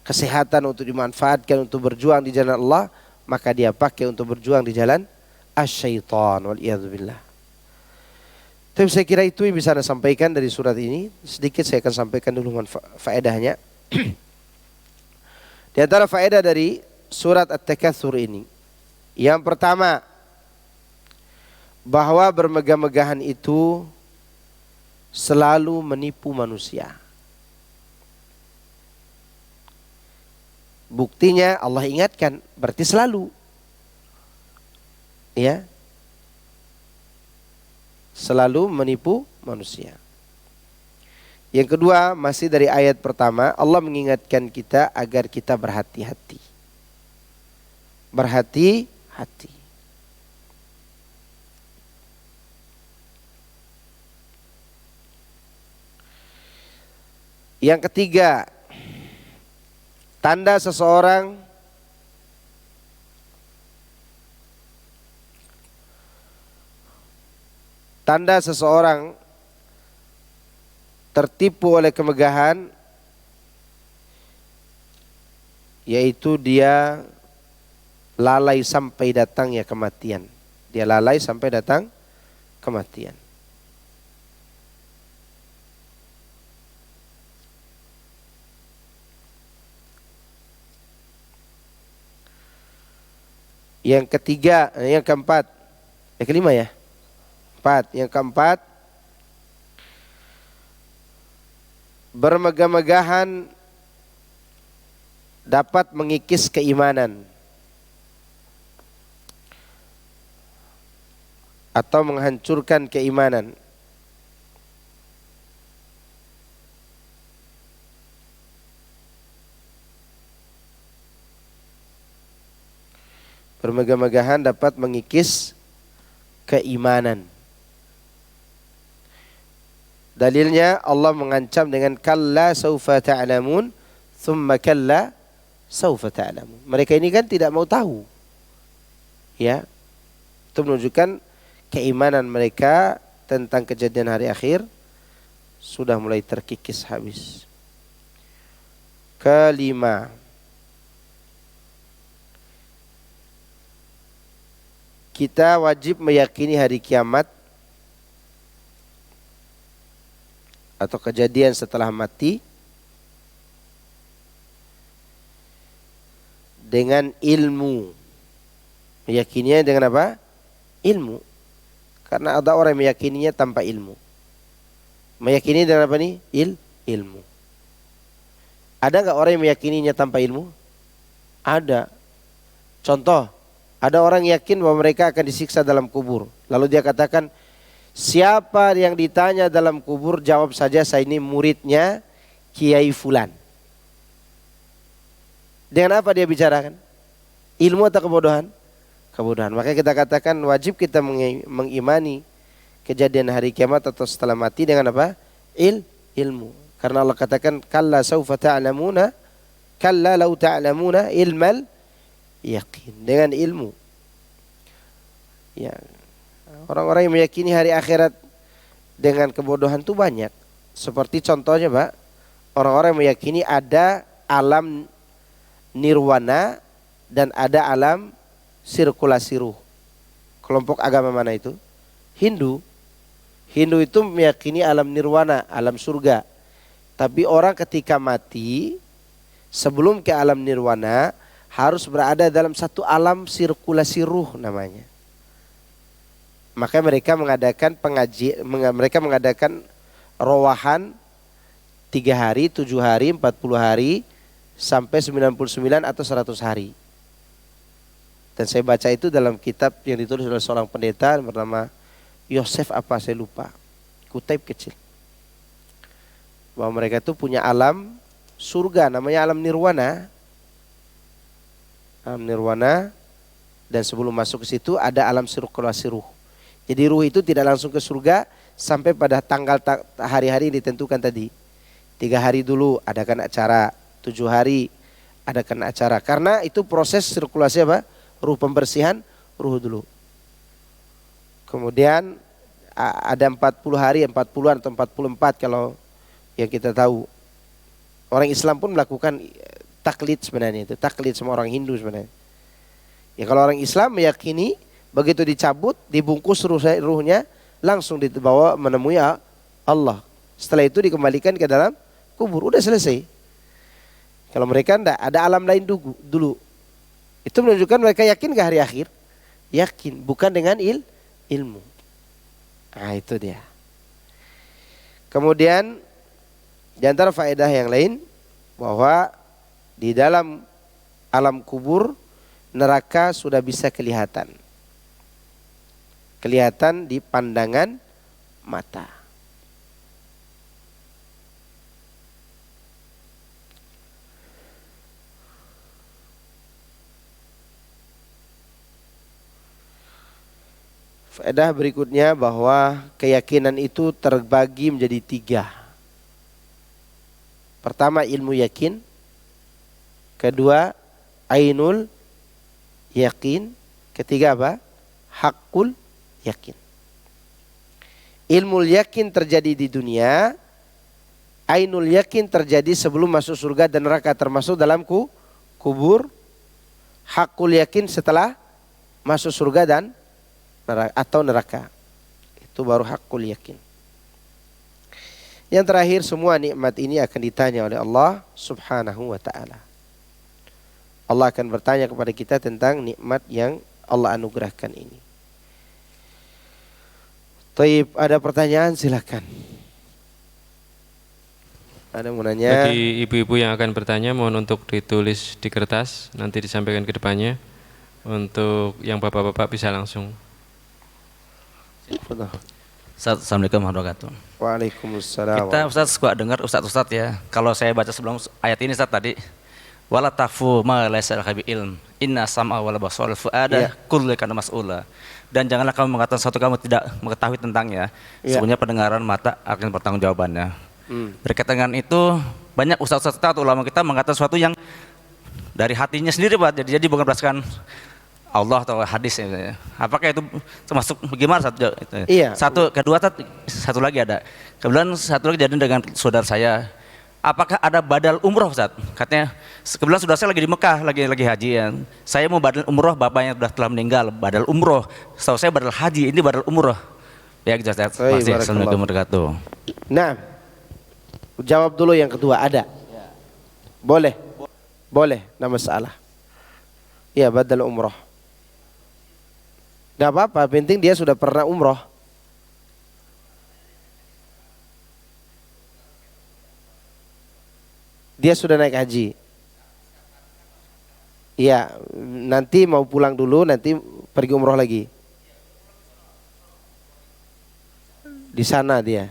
kesehatan untuk dimanfaatkan untuk berjuang di jalan Allah, maka dia pakai untuk berjuang di jalan asyaitan, waliyadzubillah. Tapi saya kira itu yang bisa Anda sampaikan dari surat ini. Sedikit saya akan sampaikan dulu faedahnya. Di antara faedah dari surat At-Takatsur ini, yang pertama, bahwa bermegah-megahan itu selalu menipu manusia. Buktinya Allah ingatkan, berarti selalu. Ya. Selalu menipu manusia. Yang kedua, masih dari ayat pertama, Allah mengingatkan kita agar kita berhati-hati. Berhati-hati. Yang ketiga, tanda seseorang tertipu oleh kemegahan, yaitu dia lalai sampai datangnya kematian. Dia lalai sampai datang kematian. Yang ketiga, yang keempat, yang kelima ya? Yang keempat, bermegah-megahan dapat mengikis keimanan atau menghancurkan keimanan. Bermegah-megahan dapat mengikis keimanan. Dalilnya Allah mengancam dengan kalla saufa ta'lamun, thumma kalla saufa ta'lamun. Mereka ini kan tidak mau tahu. Ya. Itu menunjukkan keimanan mereka tentang kejadian hari akhir sudah mulai terkikis habis. Kelima, kita wajib meyakini hari kiamat atau kejadian setelah mati dengan ilmu. Meyakininya dengan apa? Ilmu. Karena ada orang yang meyakininya tanpa ilmu. Meyakini dengan apa nih? Ilmu. Ada nggak orang yang meyakininya tanpa ilmu? Ada. Contoh, ada orang yakin bahwa mereka akan disiksa dalam kubur. Lalu dia katakan, siapa yang ditanya dalam kubur, jawab saja saya ini muridnya Kiai Fulan. Dengan apa dia bicarakan? Ilmu atau kebodohan? Kebodohan. Makanya kita katakan wajib kita mengimani kejadian hari kiamat atau setelah mati dengan apa? Ilmu. Karena Allah katakan kalla saufa ta'lamuna, kalla law ta'lamuna ilmal yakin, dengan ilmu. Ya. Orang-orang yang meyakini hari akhirat dengan kebodohan itu banyak. Seperti contohnya, Pak, orang-orang yang meyakini ada alam nirwana dan ada alam sirkulasi ruh. Kelompok agama mana itu? Hindu. Hindu itu meyakini alam nirwana, alam surga. Tapi orang ketika mati sebelum ke alam nirwana harus berada dalam satu alam sirkulasi ruh namanya. Maka mereka mengadakan mereka mengadakan rawahan 3 hari, 7 hari, 40 hari, sampai 99 atau 100 hari. Dan saya baca itu dalam kitab yang ditulis oleh seorang pendeta bernama Yosef apa saya lupa, kutip kecil. Bahwa mereka itu punya alam surga namanya alam nirwana. Alam nirwana, dan sebelum masuk ke situ ada alam sirkulasi ruh. Jadi ruh itu tidak langsung ke surga sampai pada tanggal hari-hari ditentukan tadi. 3 hari dulu adakan acara, 7 hari adakan acara. Karena itu proses sirkulasi apa? Ruh, pembersihan ruh dulu. Kemudian ada 40 hari, 40-an atau 44 kalau yang kita tahu. Orang Islam pun melakukan taklid sebenarnya itu. Taklid sama orang Hindu sebenarnya. Ya kalau orang Islam meyakini begitu dicabut, dibungkus ruhnya, langsung dibawa menemui Allah. Setelah itu dikembalikan ke dalam kubur. Udah selesai. Kalau mereka enggak, ada alam lain dulu. Itu menunjukkan mereka yakin ke hari akhir. Yakin, bukan dengan ilmu. Nah itu dia. Kemudian di antara faedah yang lain bahwa di dalam alam kubur neraka sudah bisa kelihatan. Kelihatan di pandangan mata. Faedah berikutnya bahwa keyakinan itu terbagi menjadi 3. Pertama ilmu yakin, kedua ainul yakin, ketiga apa? Hakul yakin. Ilmu yakin terjadi di dunia, ainul yakin terjadi sebelum masuk surga dan neraka termasuk dalam kubur, hakul yakin setelah masuk surga dan neraka, atau neraka. Itu baru hakul yakin. Yang terakhir, semua nikmat ini akan ditanya oleh Allah Subhanahu wa ta'ala. Allah akan bertanya kepada kita tentang nikmat yang Allah anugerahkan ini. Taib, ada pertanyaan silakan. Ada yang mau nanya? Bagi ibu-ibu yang akan bertanya, mohon untuk ditulis di kertas, nanti disampaikan ke depannya. Untuk yang bapak-bapak bisa langsung. Betul. Assalamualaikum warahmatullahi wabarakatuh. Waalaikumsalam. Kita Ustaz suka dengar Ustaz ya, kalau saya baca sebelum ayat ini Ustaz tadi, wala takfu ma laysa laka bi ilm, inna sam'a wal basara wal fuada kullu kana mas'ula. Dan janganlah kamu mengatakan sesuatu kamu tidak mengetahui tentangnya, sebenarnya pendengaran mata akan pertanggungjawabannya. Berkaitan dengan itu, banyak ustaz-ustaz kita atau ulama kita mengatakan sesuatu yang dari hatinya sendiri Pak, jadi bukan berdasarkan Allah atau hadis ya. Apakah itu termasuk bagaimana satu? Iya. Kedua satu lagi ada. Kebetulan satu lagi jadi dengan saudara saya. Apakah ada badal umroh Ustaz? Katanya kebetulan saudara saya lagi di Mekah, lagi haji ya. Saya mau badal umroh, bapaknya sudah telah meninggal, badal umroh. Setahu saya badal haji, ini badal umroh. Ya gitu Ustaz. Assalamualaikum warahmatullahi wabarakatuh. Nah, jawab dulu yang kedua, ada? Boleh? Boleh, tidak masalah. Iya, badal umroh. Tidak apa-apa, penting dia sudah pernah umroh. Dia sudah naik haji. Iya, nanti mau pulang dulu, nanti pergi umroh lagi. Di sana dia.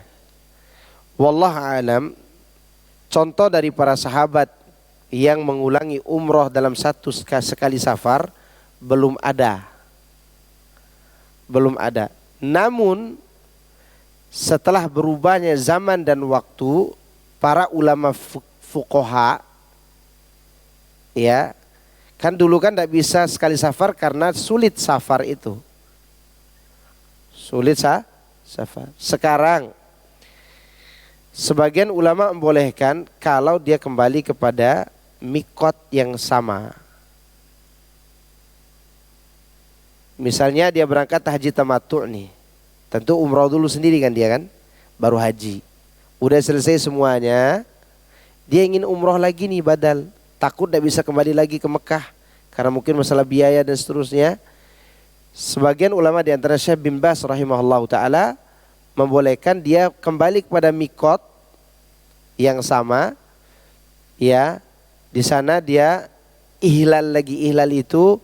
Wallahu alam, contoh dari para sahabat yang mengulangi umroh dalam satu sekali safar belum ada. Belum ada. Namun setelah berubahnya zaman dan waktu, para ulama fuqaha ya, kan dulu kan tidak bisa sekali safar karena sulit safar itu. Sulit safar. Sekarang sebagian ulama membolehkan kalau dia kembali kepada mikot yang sama. Misalnya dia berangkat haji tamattu' nih. Tentu umroh dulu sendiri kan dia kan, baru haji. Udah selesai semuanya, dia ingin umroh lagi nih badal. Takut tidak bisa kembali lagi ke Mekah karena mungkin masalah biaya dan seterusnya. Sebagian ulama di antara Syekh bin Baz rahimahullah taala membolehkan dia kembali kepada mikot yang sama. Ya, di sana dia ihlal lagi. Ihlal itu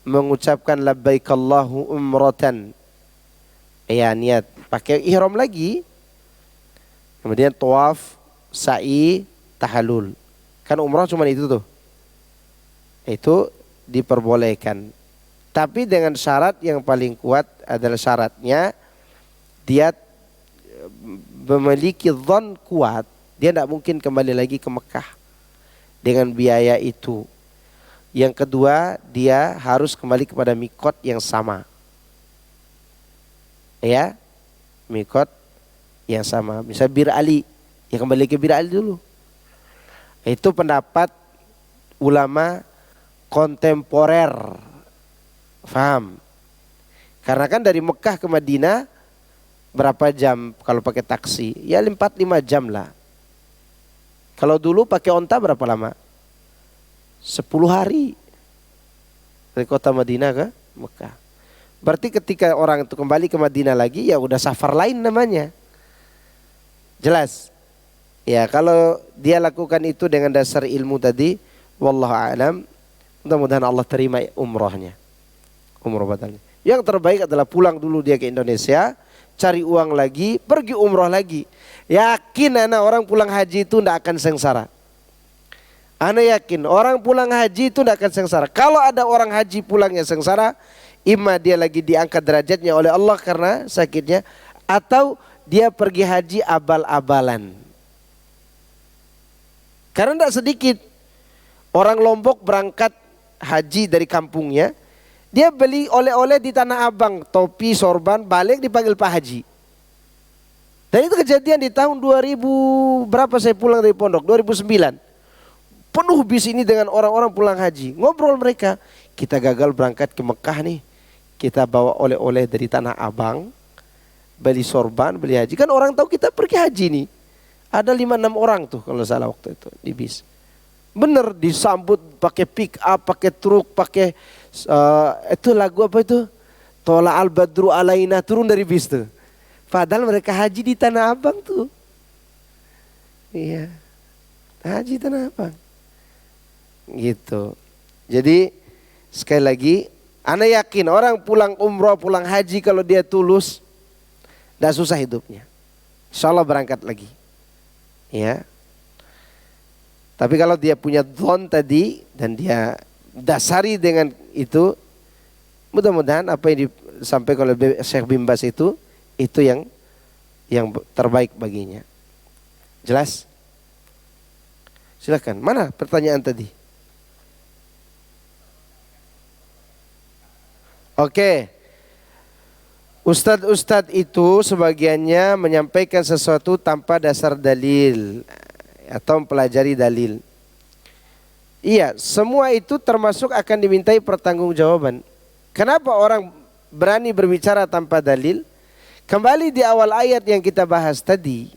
mengucapkan labbaik Allahu umratan. Ya, niat pakai ihram lagi. Kemudian tawaf, sa'i, tahallul. Kan umrah cuma itu tuh. Itu diperbolehkan. Tapi dengan syarat yang paling kuat adalah syaratnya dia memiliki dhon kuat. Dia tidak mungkin kembali lagi ke Mekah dengan biaya itu. Yang kedua, dia harus kembali kepada mikot yang sama. Ya, mikot yang sama. Misal Bir Ali, ya kembali ke Bir Ali dulu. Itu pendapat ulama kontemporer. Faham? Karena kan dari Mekah ke Madinah berapa jam kalau pakai taksi? Ya 4-5 jam lah. Kalau dulu pakai onta berapa lama? 10 hari dari kota Madinah ke Mekah. Berarti ketika orang itu kembali ke Madinah lagi, ya udah safar lain namanya. Jelas? Ya, kalau dia lakukan itu dengan dasar ilmu tadi, wallahu a'lam, mudah-mudahan Allah terima umrohnya. Umroh batalnya. Yang terbaik adalah pulang dulu dia ke Indonesia, cari uang lagi, pergi umroh lagi. Yakin anak orang pulang haji itu tidak akan sengsara. Ana yakin orang pulang haji itu tidak akan sengsara. Kalau ada orang haji pulangnya sengsara, imma dia lagi diangkat derajatnya oleh Allah karena sakitnya, atau dia pergi haji abal-abalan. Karena tidak sedikit orang Lombok berangkat haji dari kampungnya, dia beli oleh-oleh di Tanah Abang, topi, sorban, balik dipanggil Pak Haji. Dan itu kejadian di tahun 2000 berapa saya pulang dari pondok, 2009. Penuh bis ini dengan orang-orang pulang haji. Ngobrol mereka, kita gagal berangkat ke Mekah nih. Kita bawa oleh-oleh dari Tanah Abang, beli sorban, beli haji. Kan orang tahu kita pergi haji nih. Ada 5-6 orang tuh kalau salah waktu itu di bis. Bener disambut pakai pick up, pakai truk, pakai itu lagu apa itu? Tola al badru alaina, turun dari bis tuh. Padahal mereka haji di Tanah Abang tuh. Iya. Haji Tanah Abang. Gitu. Jadi sekali lagi, ana yakin orang pulang umroh, pulang haji kalau dia tulus, tidak susah hidupnya. Insya Allah berangkat lagi. Ya. Tapi kalau dia punya dhon tadi dan dia dasari dengan itu, mudah-mudahan apa yang disampaikan oleh Syekh bin Baz itu yang terbaik baginya. Jelas? Silakan. Mana pertanyaan tadi? Oke. Ustadz itu sebagiannya menyampaikan sesuatu tanpa dasar dalil atau mempelajari dalil. Iya, semua itu termasuk akan dimintai pertanggungjawaban. Kenapa orang berani berbicara tanpa dalil? Kembali di awal ayat yang kita bahas tadi.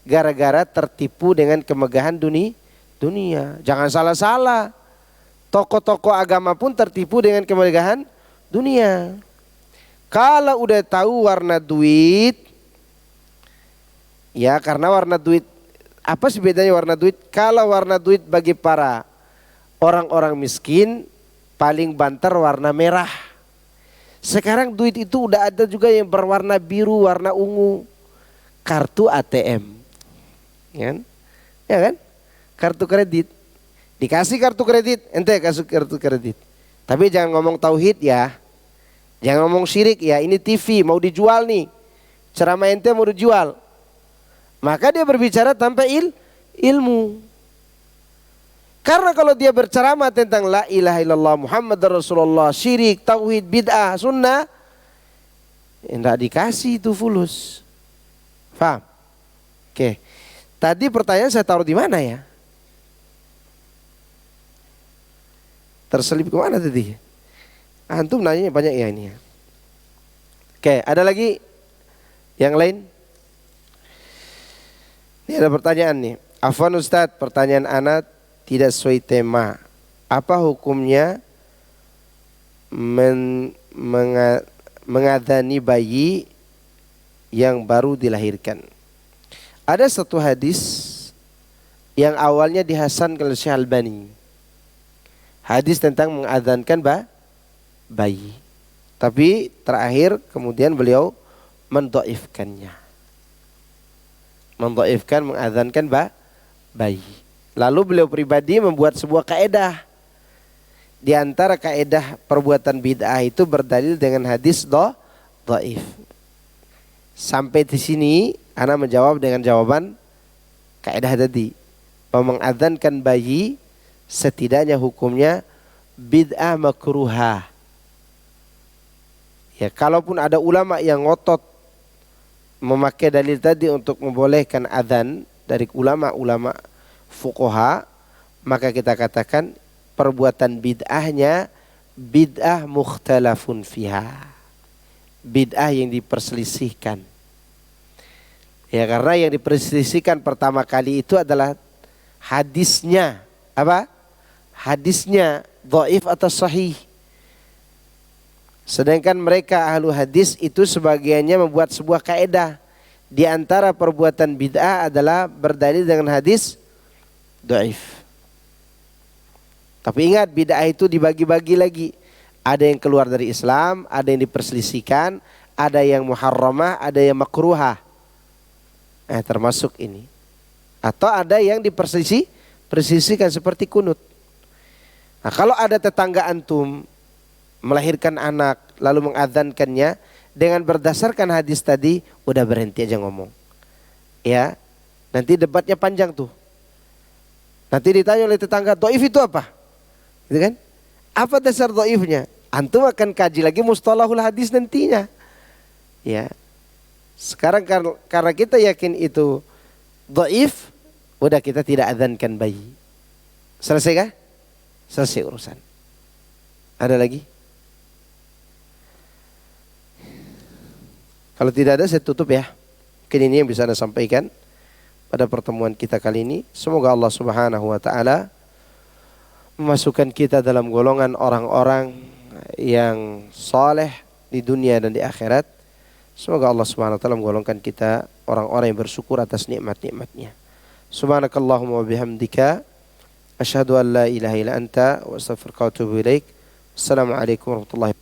Gara-gara tertipu dengan kemegahan dunia. Jangan salah-salah. Tokoh-tokoh agama pun tertipu dengan kemegahan dunia. Kalau udah tahu warna duit, ya karena warna duit, apa sih bedanya warna duit? Kalau warna duit bagi para orang-orang miskin, paling banter warna merah. Sekarang duit itu udah ada juga yang berwarna biru, warna ungu. Kartu ATM. Ya kan? Kartu kredit. Dikasih kartu kredit, ente kasih kartu kredit. Tapi jangan ngomong tauhid ya. Jangan ngomong syirik ya. Ini TV mau dijual nih. Ceramah ente mau dijual. Maka dia berbicara tanpa ilmu. Karena kalau dia berceramah tentang la ilaha illallah Muhammad Rasulullah, syirik, tauhid, bid'ah, sunnah, enggak dikasih itu fulus. Faham? Oke. Tadi pertanyaan saya taruh di mana ya? Terselip ke mana tadi? Antum nanya banyak ya ini ya. Oke, ada lagi yang lain? Ini ada pertanyaan nih. Afwan Ustadz, pertanyaan anak tidak sesuai tema. Apa hukumnya mengadani bayi yang baru dilahirkan? Ada satu hadis yang awalnya dihasankan oleh Syekh Albani. Hadis tentang mengadzankan bayi. Tapi terakhir kemudian beliau mendhaifkannya. Mendhaifkan mengadzankan bayi. Lalu beliau pribadi membuat sebuah kaedah. Di antara kaedah perbuatan bid'ah itu berdalil dengan hadis dhaif. Sampai di sini ana menjawab dengan jawaban kaedah tadi. Bahwa mengadzankan bayi setidaknya hukumnya bid'ah makruhah. Ya, kalaupun ada ulama yang ngotot memakai dalil tadi untuk membolehkan adzan dari ulama-ulama fuqaha, maka kita katakan perbuatan bid'ahnya bid'ah mukhtalafun fiha. Bid'ah yang diperselisihkan. Ya, karena yang diperselisihkan pertama kali itu adalah hadisnya. Apa? Hadisnya dhaif atau sahih. Sedangkan mereka ahlu hadis itu sebagiannya membuat sebuah kaedah. Di antara perbuatan bid'ah adalah berdalil dengan hadis dhaif. Tapi ingat, bid'ah itu dibagi-bagi lagi. Ada yang keluar dari Islam, ada yang diperselisihkan, ada yang muharramah, ada yang makruhah. Termasuk ini. Atau ada yang diperselisihkan seperti kunut. Nah, kalau ada tetangga antum melahirkan anak lalu mengadzankannya dengan berdasarkan hadis tadi, udah berhenti aja ngomong. Ya, nanti debatnya panjang tuh. Nanti ditanya oleh tetangga, dhaif itu apa? Gitu kan? Apa dasar dhaifnya? Antum akan kaji lagi mustalahul hadis nantinya. Ya. Sekarang karena kita yakin itu dhaif, udah kita tidak adzankan bayi. Selesai kah? Selesai urusan. Ada lagi? Kalau tidak ada saya tutup ya. Mungkin ini yang bisa Anda sampaikan pada pertemuan kita kali ini. Semoga Allah Subhanahu wa taala memasukkan kita dalam golongan orang-orang yang saleh di dunia dan di akhirat. Semoga Allah Subhanahu wa taala menggolongkan kita orang-orang yang bersyukur atas nikmat-nikmatnya. Subhanakallahumma wa bihamdika asyhadu an la ilaha illa anta wa astaghfiruka wa atubu ilaik. Assalamualaikum warahmatullahi wabarakatuh.